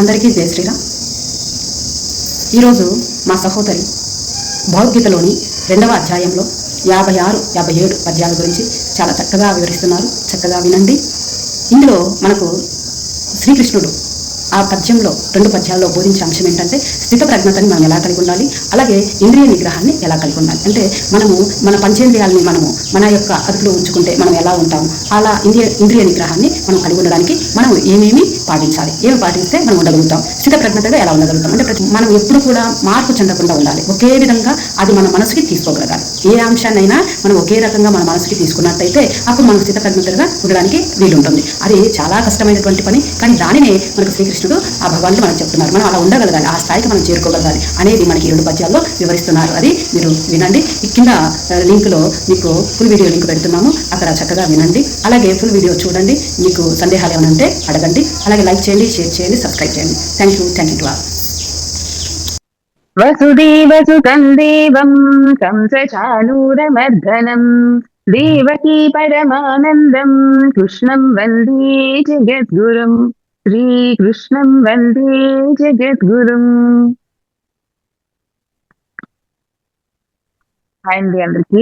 అందరికీ జయ శ్రీరామ్. ఈరోజు మా సహోదరి భగవద్గీతలోని 2వ అధ్యాయంలో 56, 57 పద్యాల గురించి చాలా చక్కగా వివరిస్తున్నారు. చక్కగా వినండి. ఇందులో మనకు శ్రీకృష్ణుడు ఆ పద్యంలో 2 పద్యాల్లో బోధించే అంశం ఏంటంటే స్థిత ప్రజ్ఞతని మనం ఎలా కలిగి ఉండాలి, అలాగే ఇంద్రియ నిగ్రహాన్ని ఎలా కలిగి ఉండాలి. అంటే మనము మన పంచేంద్రియాలని మనము మన యొక్క అదుపులో ఉంచుకుంటే మనం ఎలా ఉంటాము, అలా ఇంద్రియ నిగ్రహాన్ని మనం కలిగి ఉండడానికి మనం ఏమేమి పాటించాలి, ఏమి పాటిస్తే మనం ఉండగలుగుతాం, స్థిత ప్రజ్ఞతగా ఎలా ఉండగలుగుతాం. అంటే మనం ఎప్పుడు కూడా మార్పు చెందకుండా ఉండాలి. ఒకే విధంగా అది మన మనసుకి తీసుకోగలగాలి. ఏ అంశాన్నైనా మనం ఒకే రకంగా మన మనసుకి తీసుకున్నట్టయితే అప్పుడు మనం స్థిత ప్రజ్ఞతగా ఉండడానికి వీలుంటుంది. అది చాలా కష్టమైనటువంటి పని, కానీ దానినే మనకు శ్రీకృష్ణుడు ఆ భగవానుడు మనకు చెప్తున్నారు. మనం అలా ఉండగలగాలి, ఆ స్థాయికి మనం చేరుకోగలగాలి అనేది మనకి 2 పద్యాల్లో వివరిస్తున్నారు. అది మీరు వినండి. కింద లింక్లో మీకు ఫుల్ వీడియో లింక్ పెడుతున్నాము, అక్కడ చక్కగా వినండి. అలాగే ఫుల్ వీడియో చూడండి. మీకు సందేహాలు ఏమైనా ఉంటే అడగండి. అలాగే లైక్ చేయండి, షేర్ చేయండి, సబ్స్క్రైబ్ చేయండి. Thank you to all. వసుదేవసుతం దేవం కంసచాణూరమర్దనం దేవకీ పరమానందం కృష్ణం వందే జగద్గురుం శ్రీకృష్ణం వందే జగద్గురుం. హాయ్ అండి అందరికీ.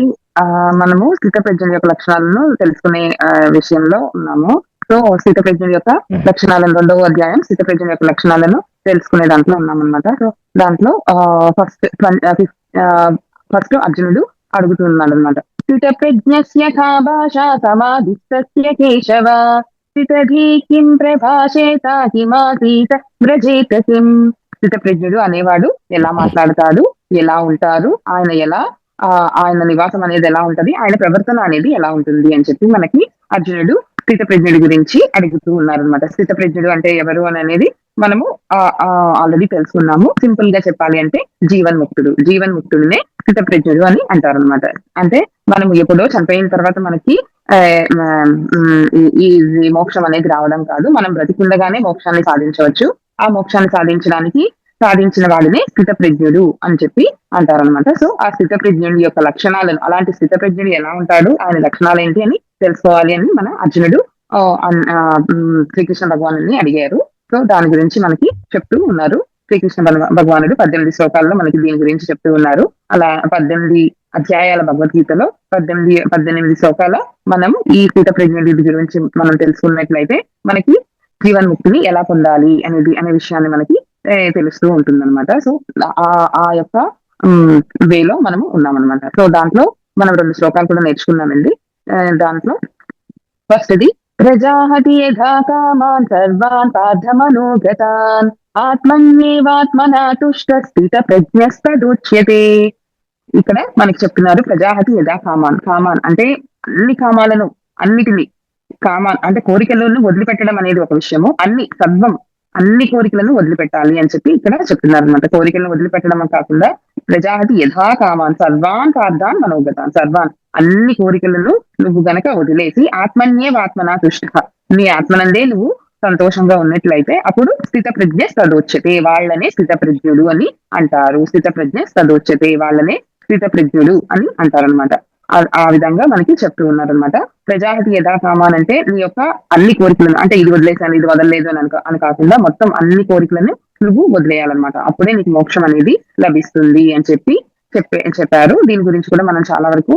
మనము స్థితప్రజ్ఞ యొక్క లక్షణాలను తెలుసుకునే విషయంలో ఉన్నాము. సో స్థితప్రజ్ఞ యొక్క లక్షణాలను 2వ అధ్యాయం స్థితప్రజ్ఞ యొక్క లక్షణాలను తెలుసుకునే దాంట్లో ఉన్నామన్నమాట. సో దాంట్లో ఫస్ట్ అర్జునుడు అడుగుతున్నాడు అనమాట. స్థితప్రజ్ఞస్య కా భాషా సమాధిస్తస్య కేశవ స్థితధీ కిం ప్రభాషేత కిమాసీత వ్రజేత కిం. స్థితప్రజ్ఞుడు అనేవాడు ఎలా మాట్లాడతాడు, ఎలా ఉంటారు, ఆయన నివాసం అనేది ఎలా ఉంటది, ఆయన ప్రవర్తన అనేది ఎలా ఉంటుంది అని చెప్పి మనకి అర్జునుడు స్థితప్రజ్ఞుడి గురించి అడుగుతూ ఉన్నారనమాట. స్థితప్రజ్ఞుడు అంటే ఎవరు అని అనేది మనము ఆల్రెడీ తెలుసుకున్నాము. సింపుల్ గా చెప్పాలి అంటే జీవన్ముక్తుడినే స్థితప్రజ్ఞుడు అని అంటారనమాట. అంటే మనం ఎప్పుడో చనిపోయిన తర్వాత మనకి ఈ మోక్షం అనేది రావడం కాదు, మనం బ్రతికుండగానే మోక్షాన్ని సాధించవచ్చు. ఆ మోక్షాన్ని సాధించిన వాడినే స్థితప్రజ్ఞుడు అని చెప్పి అంటారనమాట. సో ఆ స్థితప్రజ్ఞుడి యొక్క లక్షణాలను, అలాంటి స్థితప్రజ్ఞుడు ఎలా ఉంటాడు, ఆయన లక్షణాలు ఏంటి అని తెలుసుకోవాలి అని మన అర్జునుడు శ్రీకృష్ణ భగవాను అడిగారు. సో దాని గురించి మనకి చెప్తూ ఉన్నారు. శ్రీకృష్ణ భగవానుడు 18 శ్లోకాల్లో మనకి దీని గురించి చెప్తూ ఉన్నారు. అలా 18 అధ్యాయాల భగవద్గీతలో 18 శ్లోకాల మనం ఈ స్థితప్రజ్ఞుడి గురించి మనం తెలుసుకున్నట్లయితే మనకి జీవన్ముక్తిని ఎలా పొందాలి అనే విషయాన్ని మనకి తెలుస్తూ ఉంటుంది అనమాట. సో ఆ యొక్క వేలో మనము ఉన్నామన్నమాట. సో దాంట్లో మనం 2 శ్లోకాలు కూడా నేర్చుకున్నామండి. దాంట్లో ఫస్ట్ది ప్రజాహతి యథా కామాన్ సర్వాన్ పార్థమనోగతాన్ ఆత్మన్యేవాత్మనా తుష్ట స్థిత ప్రజ్ఞస్తదుచ్యతే. ఇక్కడ మనకి చెప్తున్నారు ప్రజాహతి యథా కామాన్ అంటే అన్నిటిని కామాన్ అంటే కోరికలను వదిలిపెట్టడం అనేది ఒక విషయము. అన్ని కోరికలను వదిలిపెట్టాలి అని చెప్పి ఇక్కడ చెప్తున్నారు అనమాట. కోరికలను వదిలిపెట్టడం కాకుండా ప్రజాహతి యథా కామాన్ సర్వాన్ పార్థాన్ మనోగతాన్, అన్ని కోరికలను నువ్వు గనక వదిలేసి ఆత్మన్యేవాత్మనా తుష్ట, నీ ఆత్మనందే నువ్వు సంతోషంగా ఉన్నట్లయితే అప్పుడు స్థితప్రజ్ఞ సదోచ్యతే, వాళ్ళనే స్థితప్రజ్ఞుడు అని అంటారు. స్థితప్రజ్ఞ సదోచ్యతే, వాళ్ళనే స్థితప్రజ్ఞుడు అని అంటారనమాట. ఆ విధంగా మనకి చెప్తూ ఉన్నారనమాట. ప్రజాహతి యథా కామాన్ అంటే నీ యొక్క అన్ని కోరికలను, అంటే ఇది వదిలేసాను ఇది వదలలేదు అని కాకుండా మొత్తం అన్ని కోరికలను నువ్వు వదిలేయాలన్నమాట. అప్పుడే నీకు మోక్షం అనేది లభిస్తుంది అని చెప్పారు. దీని గురించి కూడా మనం చాలా వరకు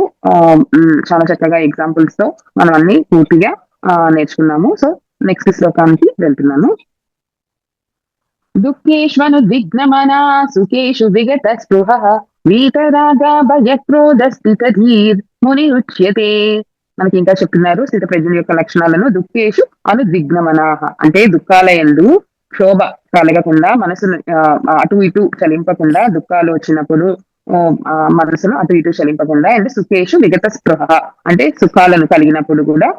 చాలా చక్కగా ఎగ్జాంపుల్స్ తో మనం అన్ని పూర్తిగా నేర్చుకున్నాము. సో నెక్స్ట్ శ్లోకానికి వెళ్తున్నాను. దుఃఖేష్వనుద్విగ్నమనా సుఖేషు విగత స్పృహ వీతరాగా భయక్రోధ స్థితధీర్ ముని ఉచ్యతే. మనకి ఇంకా చెప్తున్నారు స్థితప్రజ్ఞుని యొక్క లక్షణాలను. దుఃఖేషు అనుద్విగ్నమనాహ అంటే దుఃఖాలయందు క్షోభ కలగకుండా, మనసును అటు ఇటు చలింపకుండా, దుఃఖాలు వచ్చినప్పుడు మనసును అటు ఇటు చలింపకుండా, అంటే సుఖేషు విగత స్పృహ అంటే సుఖాలను కలిగినప్పుడు కూడా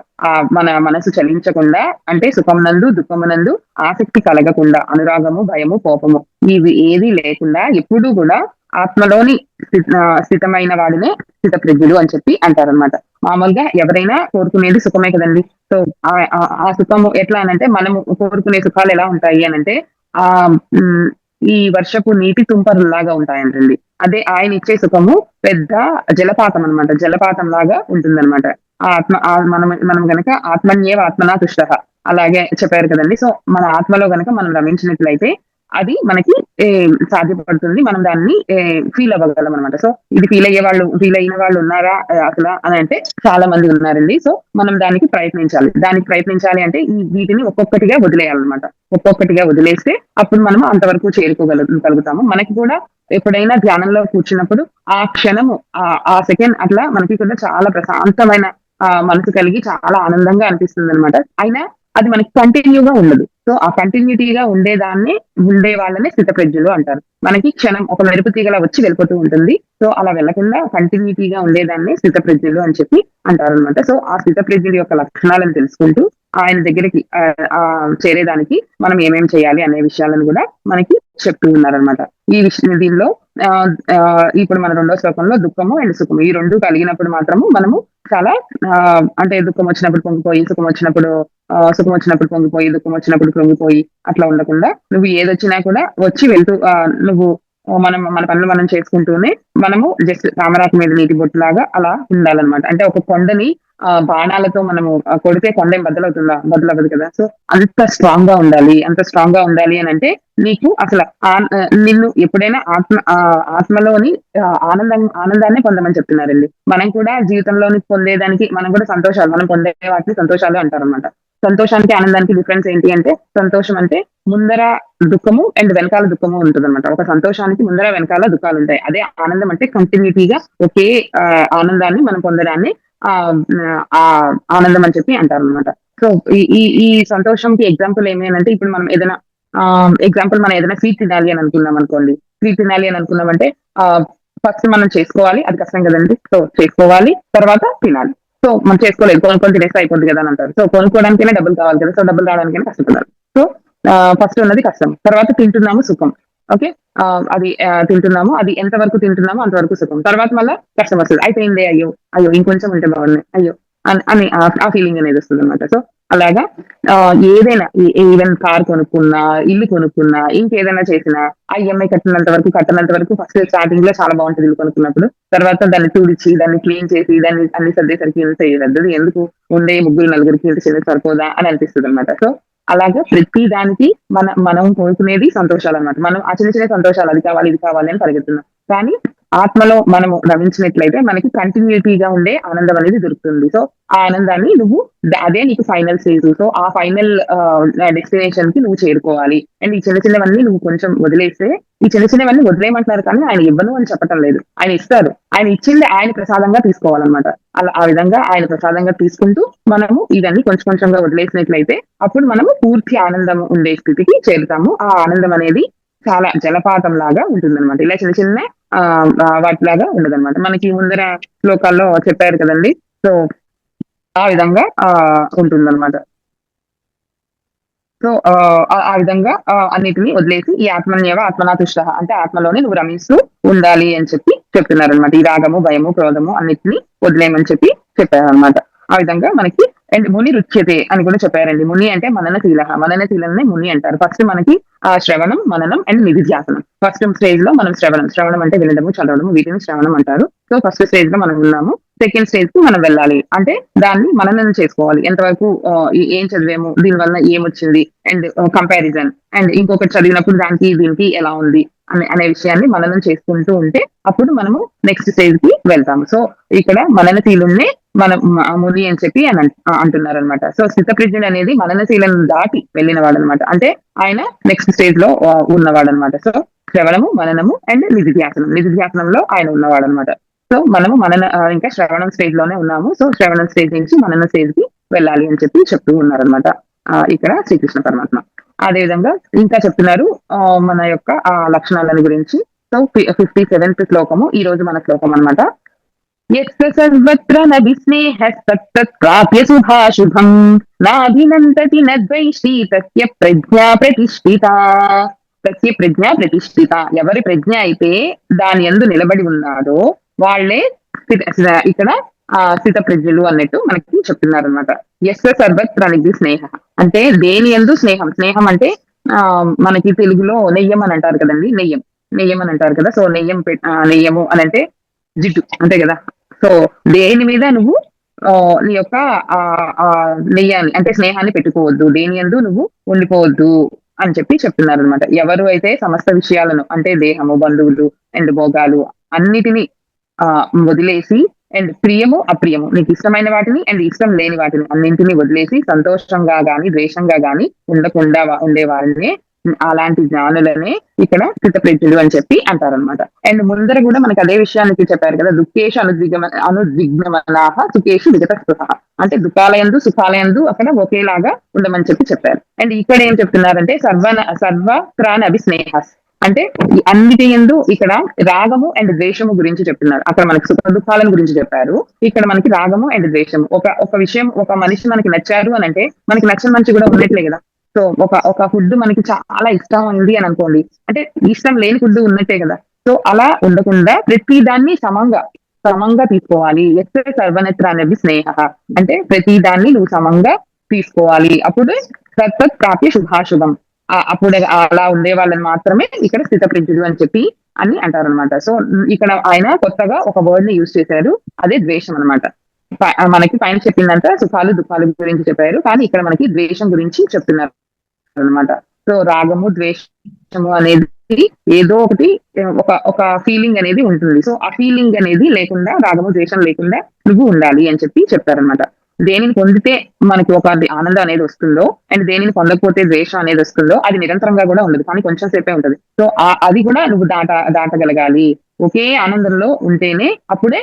మన మనసు చలించకుండా, అంటే సుఖమునందు దుఃఖమునందు ఆసక్తి కలగకుండా, అనురాగము భయము కోపము ఇవి ఏది లేకుండా ఎప్పుడూ కూడా ఆత్మలోని స్థితమైన వాడినే స్థితప్రజ్ఞుడు అని చెప్పి అంటారనమాట. మామూలుగా ఎవరైనా కోరుకునేది సుఖమే కదండి. సో ఆ సుఖము ఎట్లా అనంటే, మనము కోరుకునే సుఖాలు ఎలా ఉంటాయి అనంటే ఈ వర్షపు నీటి తుంపరులాగా ఉంటాయంటండి. అదే ఆయన ఇచ్చే సుఖము పెద్ద జలపాతం అనమాట, జలపాతం లాగా ఉంటుందన్నమాట. మనం గనక ఆత్మన్యేవ ఆత్మనా తుష్ట, అలాగే చెప్పారు కదండి. సో మన ఆత్మలో గనక మనం రమించినట్లయితే అది మనకి సాధ్యపడుతుంది. మనం దాన్ని ఫీల్ అవ్వగలం అనమాట. సో ఇది ఫీల్ అయిన వాళ్ళు ఉన్నారా అసల అని అంటే చాలా మంది ఉన్నారండి. సో మనం దానికి ప్రయత్నించాలి. దానికి ప్రయత్నించాలి అంటే వీటిని ఒక్కొక్కటిగా వదిలేయాలన్నమాట. ఒక్కొక్కటిగా వదిలేస్తే అప్పుడు మనం అంతవరకు కలుగుతాము. మనకి కూడా ఎప్పుడైనా ధ్యానంలో కూర్చున్నప్పుడు ఆ క్షణము ఆ సెకండ్ అట్లా మనకి కూడా చాలా ప్రశాంతమైన మనసు కలిగి చాలా ఆనందంగా అనిపిస్తుంది అనమాట. అయినా అది మనకి కంటిన్యూగా ఉండదు. సో ఆ కంటిన్యూటీగా ఉండే వాళ్ళనే స్థితప్రజ్ఞులు అంటారు. మనకి క్షణం ఒక మెరుపు తీగలా వచ్చి వెళ్ళిపోతూ ఉంటుంది. సో అలా వెళ్ళకుండా కంటిన్యూటీగా ఉండేదాన్ని స్థితప్రజ్ఞులు అని చెప్పి అంటారనమాట. సో ఆ స్థితప్రజ్ఞుడి యొక్క లక్షణాలను తెలుసుకుంటూ ఆయన దగ్గరికి చేరేదానికి మనం ఏమేం చేయాలి అనే విషయాలను కూడా మనకి చెప్తూ ఉన్నారనమాట. ఈ విషయం దీనిలో ఇప్పుడు మన 2వ శ్లోకంలో దుఃఖము అండ్ సుఖము ఈ 2 కలిగినప్పుడు మాత్రము మనము చాలా అంటే దుఃఖం వచ్చినప్పుడు పొంగిపోయి, సుఖం వచ్చినప్పుడు పొంగిపోయి, దుఃఖం వచ్చినప్పుడు కృంగిపోయి అట్లా ఉండకుండా నువ్వు ఏదొచ్చినా కూడా వచ్చి వెళ్తూ నువ్వు మన పనులు మనం చేసుకుంటూనే మనము జస్ట్ తామరాకు మీద నీటి బొట్టులాగా అలా ఉండాలన్నమాట. అంటే ఒక కొండని బాణాలతో మనము కొడితే కొండ ఏం బద్దలవ్వదు కదా. సో అంత స్ట్రాంగ్ గా ఉండాలి. అంత స్ట్రాంగ్ గా ఉండాలి అని అంటే నీకు అసలు నిన్ను ఎప్పుడైనా ఆత్మలోని ఆనందాన్ని పొందమని చెప్తున్నారండి. మనం కూడా జీవితంలోని పొందేదానికి మనం కూడా మనం పొందే వాటిని సంతోషాలు అంటారు అనమాట. సంతోషానికి ఆనందానికి డిఫరెన్స్ ఏంటి అంటే సంతోషం అంటే ముందర దుఃఖము అండ్ వెనకాల దుఃఖము ఉంటుంది అనమాట. ఒక సంతోషానికి ముందర వెనకాల దుఃఖాలు ఉంటాయి. అదే ఆనందం అంటే కంటిన్యూటీగా ఒకే ఆనందాన్ని మనం పొందడాన్ని ఆనందం అని చెప్పి అంటారు అనమాట. సో ఈ సంతోషంకి ఎగ్జాంపుల్ ఏమి అంటే ఇప్పుడు మనం ఏదైనా మనం ఏదైనా స్వీట్ తినాలి అని అనుకున్నాం అనుకోండి. స్వీట్ తినాలి అని అనుకున్నామంటే ఫస్ట్ మనం చేసుకోవాలి. అది కష్టం కదండి. సో చేసుకోవాలి, తర్వాత తినాలి. సో మనం చేసుకోలేదు, కొనుక్కొని తినేస్తే అయిపోద్ది కదా అని అంటారు. సో కొనుక్కోవడానికైనా డబ్బులు కావాలి కదా. సో డబ్బులు రావడానికైనా కష్టపడాలి. సో ఫస్ట్ ఉన్నది కష్టం, తర్వాత తింటున్నాము సుఖం. ఓకే, అది తింటున్నాము, అది ఎంత వరకు తింటున్నామో అంతవరకు సుఖం. తర్వాత మళ్ళీ కష్టం వస్తుంది, అయిపోయిందే, అయ్యో ఇంకొంచెం ఉంటే బాగున్నాయి, అయ్యో అని ఆ ఫీలింగ్ అనేది వస్తుంది అనమాట. సో అలాగా ఏదైనా ఈవెన్ కార్ కొనుక్కున్నా, ఇల్లు కొనుక్కున్నా, ఇంకేదైనా చేసినా ఆ ఈఎంఐ కట్టినంత వరకు ఫస్ట్ స్టార్టింగ్ లో చాలా బాగుంటుంది ఇల్లు కొనుక్కున్నప్పుడు. తర్వాత దాన్ని తుడిచి, దాన్ని క్లీన్ చేసి, దాన్ని అన్ని సర్దేసరికి ఇంత చేయలేదు, ఎందుకు ఉండే ముగ్గురు నలుగురికి ఇంత చేయడం సరిపోదా అని అనిపిస్తుంది అనమాట. సో అలాగా ప్రతి దానికి మనం కోరుకునేది సంతోషాలు అనమాట. మనం ఆ చిన్న చిన్న సంతోషాలు, అది కావాలి ఇది కావాలి అని పరిగెత్తున్నాం. కానీ ఆత్మలో మనము రమించినట్లయితే మనకి కంటిన్యూటీగా ఉండే ఆనందం అనేది దొరుకుతుంది. సో ఆ ఆనందాన్ని అదే నీకు ఫైనల్ స్టేజ్. సో ఆ ఫైనల్ డెస్టినేషన్ కి నువ్వు చేరుకోవాలి. అండ్ ఈ చిన్న చిన్నవన్నీ నువ్వు కొంచెం వదిలేస్తే, ఈ చిన్న చిన్నవన్నీ వదిలేయమంటున్నారు కానీ ఆయన ఇవ్వను అని చెప్పటం లేదు, ఆయన ఇస్తారు. ఆయన ఇచ్చింది ఆయన ప్రసాదంగా తీసుకోవాలన్నమాట. అలా ఆ విధంగా ఆయన ప్రసాదంగా తీసుకుంటూ మనము ఇవన్నీ కొంచెం కొంచెంగా వదిలేసినట్లయితే అప్పుడు మనము పూర్తి ఆనందం ఉండే స్థితికి చేరుతాము. ఆ ఆనందం అనేది చాలా జలపాతం లాగా ఉంటుందన్నమాట. ఇలా చిన్న చిన్న వాటిలాగా ఉండదన్నమాట. మనకి ముందర శ్లోకాల్లో చెప్పారు కదండి. సో ఆ విధంగా ఉంటుందన్నమాట. సో ఆ విధంగా అన్నిటిని వదిలేసి ఈ ఆత్మనాతుష్ట అంటే ఆత్మలోనే నువ్వు రమిస్తూ ఉండాలి అని చెప్పి చెప్తున్నారు అనమాట. ఈ రాగము, భయము, క్రోధము అన్నిటిని వదిలేయమని చెప్పి చెప్పారనమాట. ఆ విధంగా మనకి అండ్ ముని రుచ్యతే అని కూడా చెప్పారండి. ముని అంటే మననశీలనే ముని అంటారు. ఫస్ట్ మనకి శ్రవణం, మననం అండ్ నిధిధ్యాసనం. ఫస్ట్ స్టేజ్ లో మనం శ్రవణం అంటే వినడము, చదవడము, వీటిని శ్రవణం అంటారు. సో ఫస్ట్ స్టేజ్ లో మనం ఉన్నాము. సెకండ్ స్టేజ్ కి మనం వెళ్ళాలి అంటే దాన్ని మననం చేసుకోవాలి. ఎంతవరకు ఏం చదివాము, దీనివల్ల ఏమొచ్చింది, అండ్ కంపారిజన్, అండ్ ఇంకొకటి చదివినప్పుడు దీనికి ఎలా ఉంది అనే విషయాన్ని మననం చేసుకుంటూ ఉంటే అప్పుడు మనము నెక్స్ట్ స్టేజ్ కి వెళ్తాము. సో ఇక్కడ మననశీలున్నే మనం ముని అని చెప్పి అంటున్నారు అనమాట. సో స్థితప్రజ్ఞుడు అనేది మననశీలను దాటి వెళ్ళిన వాడు అనమాట. అంటే ఆయన నెక్స్ట్ స్టేజ్ లో ఉన్నవాడు అనమాట. సో శ్రవణము, మననము అండ్ నిధిధ్యాసనంలో ఆయన ఉన్నవాడు అనమాట. సో మనము ఇంకా శ్రవణం స్టేజ్ లోనే ఉన్నాము. సో శ్రవణం స్టేజ్ నుంచి మనన స్టేజ్ కి వెళ్ళాలి అని చెప్పి చెప్తూ ఉన్నారనమాట ఇక్కడ శ్రీకృష్ణ పరమాత్మ. అదే విధంగా ఇంకా చెప్తున్నారు మన యొక్క లక్షణాలను గురించి. సో 57th శ్లోకము ఈ రోజు మన శ్లోకం అనమాట. సర్వత్ర ప్రాప్య శుభాశుభం నాభినందతి నద్వైష్టి తస్య ప్రజ్ఞా ప్రతిష్ఠిత. ఎవరి ప్రజ్ఞ అయితే దాని యందు నిలబడి ఉన్నాడో వాళ్ళే ఇక్కడ స్థిత ప్రజ్ఞులు అన్నట్టు మనకి చెప్తున్నారు అనమాట. సర్వత్ర నిధి స్నేహ అంటే దేని యందు స్నేహం అంటే మనకి తెలుగులో నెయ్యం అని అంటారు కదండి. నెయ్యం అని అంటారు కదా. సో నెయ్యము అని అంటే జిడ్డు అంతే కదా. సో దేని మీద నువ్వు నీ యొక్క ఆ ఆ నెయ్యాన్ని అంటే స్నేహాన్ని పెట్టుకోవద్దు, దేని యందు నువ్వు ఉండిపోవద్దు అని చెప్పి చెప్తున్నారనమాట. ఎవరు అయితే సమస్త విషయాలను అంటే దేహము, బంధువులు అండ్ భోగాలు అన్నిటిని వదిలేసి అండ్ ప్రియము, అప్రియము నీకు ఇష్టమైన వాటిని అండ్ ఇష్టం లేని వాటిని అన్నింటిని వదిలేసి సంతోషంగా గాని, ద్వేషంగా గాని ఉండకుండా ఉండే వారిని అలాంటి జ్ఞానులనే ఇక్కడ స్థితప్రజ్ఞులు అని చెప్పి అంటారనమాట. అండ్ ముందర కూడా మనకి అదే విషయానికి చెప్పారు కదా, దుఃఖేషు అనుద్విగ్నమనాహ సుఖేషు విగత స్పృహ. అంటే దుఃఖాలయందు సుఖాలయందు అక్కడ ఒకేలాగా ఉండమని చెప్పి చెప్పారు. అండ్ ఇక్కడ ఏం చెప్తున్నారంటే సర్వత్రాన్ అభిస్నేహ, అంటే ఈ అన్నిటి యందు ఇక్కడ రాగము అండ్ ద్వేషము గురించి చెప్తున్నారు. అక్కడ మనకి సుఖ దుఃఖాలను గురించి చెప్పారు, ఇక్కడ మనకి రాగము అండ్ ద్వేషము. ఒక విషయం, ఒక మనిషి మనకి నచ్చారు అని అంటే మనకి నచ్చని మనిషి కూడా ఉన్నట్లే కదా. సో ఒక ఫుడ్ మనకి చాలా ఇష్టం ఉంది అని అనుకోండి, అంటే ఇష్టం లేని ఫుడ్ ఉన్నట్టే కదా. సో అలా ఉండకుండా ప్రతి దాన్ని సమంగా తీసుకోవాలి. ఎస్తే సర్వనత్ర అనేది స్నేహ, అంటే ప్రతి దాన్ని నువ్వు సమంగా తీసుకోవాలి. అప్పుడు తత్తత్ ప్రాప్య శుభాశుభం. అప్పుడు అలా ఉండే వాళ్ళని మాత్రమే ఇక్కడ స్థితప్రజ్ఞుడు అని చెప్పి అని అంటారనమాట. సో ఇక్కడ ఆయన కొత్తగా ఒక వర్డ్ ని యూజ్ చేశారు, అదే ద్వేషం అనమాట. మనకి పైన చెప్పిందంతా సుఖాలు దుఃఖాలు గురించి చెప్పారు, కానీ ఇక్కడ మనకి ద్వేషం గురించి చెప్తున్నారు అనమాట. సో రాగము ద్వేషము అనేది ఏదో ఒకటి ఒక ఫీలింగ్ అనేది ఉంటుంది. సో ఆ ఫీలింగ్ అనేది లేకుండా, రాగము ద్వేషం లేకుండా నువ్వు ఉండాలి అని చెప్పి చెప్తారనమాట. దేనిని పొందితే మనకి ఒక ఆనందం అనేది వస్తుందో అండ్ దేనిని పొందకపోతే ద్వేషం అనేది వస్తుందో అది నిరంతరంగా కూడా ఉండదు, కానీ కొంచెం సేపే ఉంటది. సో అది కూడా నువ్వు దాటగలగాలి. ఒకే ఆనందంలో ఉంటేనే అప్పుడే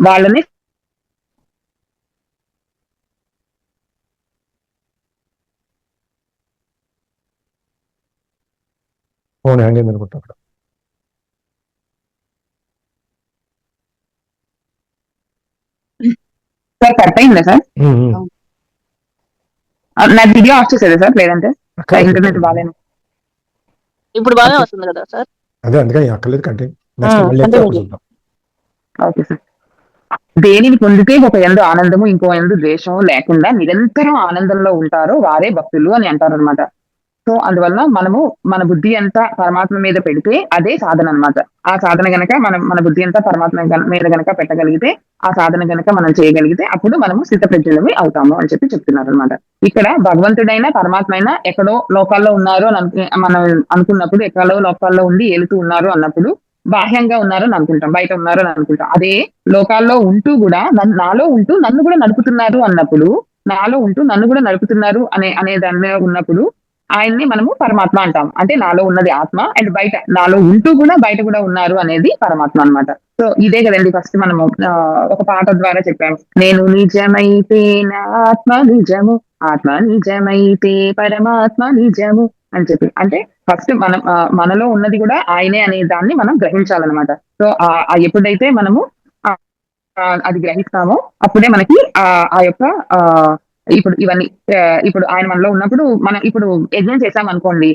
వాళ్ళని ఫోన్ హ్యాంగ్ అయింది అనుకుంటా అక్కడ. సార్ కట్ అయిందా సార్? నా వీడియో ఆఫ్ చేసేదా సార్, లేదంటే ఇంటర్నెట్ బాగాలేను. ఇప్పుడు బాగా వస్తుంది కదా సార్? అదే అందుకని అక్కర్లేదు, కంటిన్యూ. నెక్స్ట్ మళ్ళీ అంటే ఎప్పుడు చూద్దాం. Okay sir. దేనిని పొందితే ఒక ఎందు ఆనందము ఇంకో ఎందు ద్వేషము లేకుండా నిరంతరం ఆనందంలో ఉంటారో వారే భక్తులు అని అంటారు అనమాట. సో అందువల్ల మనము మన బుద్ధి అంతా పరమాత్మ మీద పెడితే అదే సాధన అనమాట. ఆ సాధన గనక మన బుద్ధి అంతా పరమాత్మ మీద గనక పెట్టగలిగితే, ఆ సాధన గనక మనం చేయగలిగితే అప్పుడు మనము స్థితప్రజ్ఞులమే అవుతాము అని చెప్పి చెప్తున్నారు అనమాట. ఇక్కడ భగవంతుడైనా పరమాత్మ అయినా ఎక్కడో లోకాల్లో ఉన్నారు అని మనం అనుకున్నప్పుడు, ఎక్కడో లోకాల్లో ఉండి ఏలుతూ ఉన్నారు అన్నప్పుడు బాహ్యంగా ఉన్నారని అనుకుంటాం, బయట ఉన్నారు అని అనుకుంటాం. అదే లోకాల్లో ఉంటూ కూడా నాలో ఉంటూ నన్ను కూడా నడుపుతున్నారు అన్నప్పుడు, నాలో ఉంటూ నన్ను కూడా నడుపుతున్నారు అనే దానిలో ఉన్నప్పుడు ఆయన్ని మనము పరమాత్మ అంటాం. అంటే నాలో ఉన్నది ఆత్మ అండ్ బయట నాలో ఉంటూ కూడా బయట కూడా ఉన్నారు అనేది పరమాత్మ అన్నమాట. సో ఇదే కదండి ఫస్ట్ మనము ఒక పాట ద్వారా చెప్పాము, నేను నిజమైతే నా ఆత్మ నిజము, ఆత్మ నిజమైతే పరమాత్మ నిజము అని చెప్పి. అంటే ఫస్ట్ మనం మనలో ఉన్నది కూడా ఆయనే అనే దాన్ని మనం గ్రహించాలన్నమాట. సో ఎప్పుడైతే మనము అది గ్రహిస్తామో అప్పుడే మనకి ఆ యొక్క ఇప్పుడు ఇవన్నీ ఇప్పుడు ఆయన మనలో ఉన్నప్పుడు మనం ఇప్పుడు యజ్ఞం చేసాం అనుకోండి,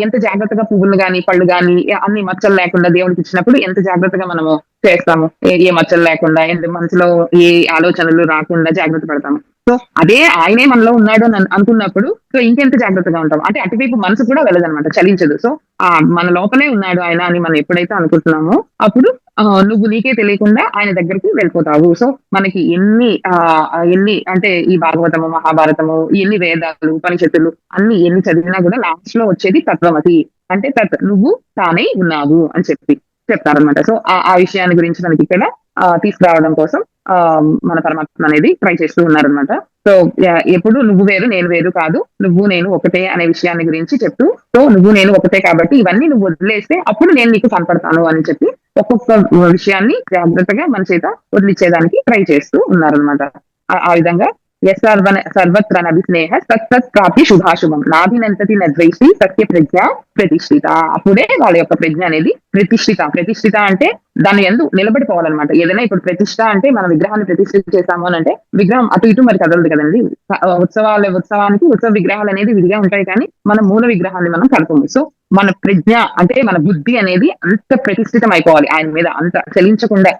ఎంత జాగ్రత్తగా పువ్వులు గాని పళ్ళు గాని అన్ని మచ్చలు లేకుండా దేవుడికి ఇచ్చినప్పుడు ఎంత జాగ్రత్తగా మనము చేస్తాము, ఏ మచ్చలు లేకుండా, మనసులో ఏ ఆలోచనలు రాకుండా జాగ్రత్త పడతాము. సో అదే ఆయనే మనలో ఉన్నాడు అని అనుకున్నప్పుడు సో ఇంకెంత జాగ్రత్తగా ఉంటాం, అంటే అటువైపు మనసు కూడా వెళ్ళదన్నమాట, చలించదు. సో మన లోపలే ఉన్నాడు ఆయన అని మనం ఎప్పుడైతే అనుకుంటున్నామో అప్పుడు నువ్వు నీకే తెలియకుండా ఆయన దగ్గరికి వెళ్ళిపోతావు. సో మనకి ఎన్ని అంటే ఈ భాగవతము, మహాభారతము, ఎన్ని వేదాలు, ఉపనిషత్తులు అన్ని ఎన్ని చదివినా కూడా లాస్ట్ లో వచ్చేది తత్వమతి, అంటే నువ్వు తానే ఉన్నావు అని చెప్పి చెప్తారనమాట. సో ఆ విషయాన్ని గురించి మనకి ఇక్కడ తీసుకురావడం కోసం మన పరమాత్మ అనేది ట్రై చేస్తూ ఉన్నారనమాట. సో ఎప్పుడు నువ్వు వేరు నేను వేరు కాదు, నువ్వు నేను ఒకటే అనే విషయాన్ని గురించి చెప్తూ, సో నువ్వు నేను ఒకటే కాబట్టి ఇవన్నీ నువ్వు వదిలేస్తే అప్పుడు నేను నీకు కనపడతాను అని చెప్పి ఒక్కొక్క విషయాన్ని జాగ్రత్తగా మన చేత వదిలిచ్చేదానికి ట్రై చేస్తూ ఉన్నారనమాట. ఆ విధంగా సర్వత్ర నభిస్నేహ తత్తత్ ప్రాప్తి శుభాశుభం నాభినంతతి నద్వైషి సత్య ప్రజ్ఞ ప్రతిష్ఠిత. అప్పుడే వాళ్ళ యొక్క ప్రజ్ఞ అనేది ప్రతిష్ఠిత అంటే దాని యందు నిలబడిపోవాలన్నమాట. ఏదైనా ఇప్పుడు ప్రతిష్ట అంటే మన విగ్రహాన్ని ప్రతిష్ఠిత చేస్తాము అని అంటే విగ్రహం అటు ఇటు మరి కదలదు కదండి. ఉత్సవానికి ఉత్సవ విగ్రహాలు అనేది విడిగా ఉంటాయి, కానీ మన మూల విగ్రహాన్ని మనం కడతాము. సో మన ప్రజ్ఞ అంటే మన బుద్ధి అనేది అంత ప్రతిష్ఠితం అయిపోవాలి ఆయన మీద, అంత చలించకుండా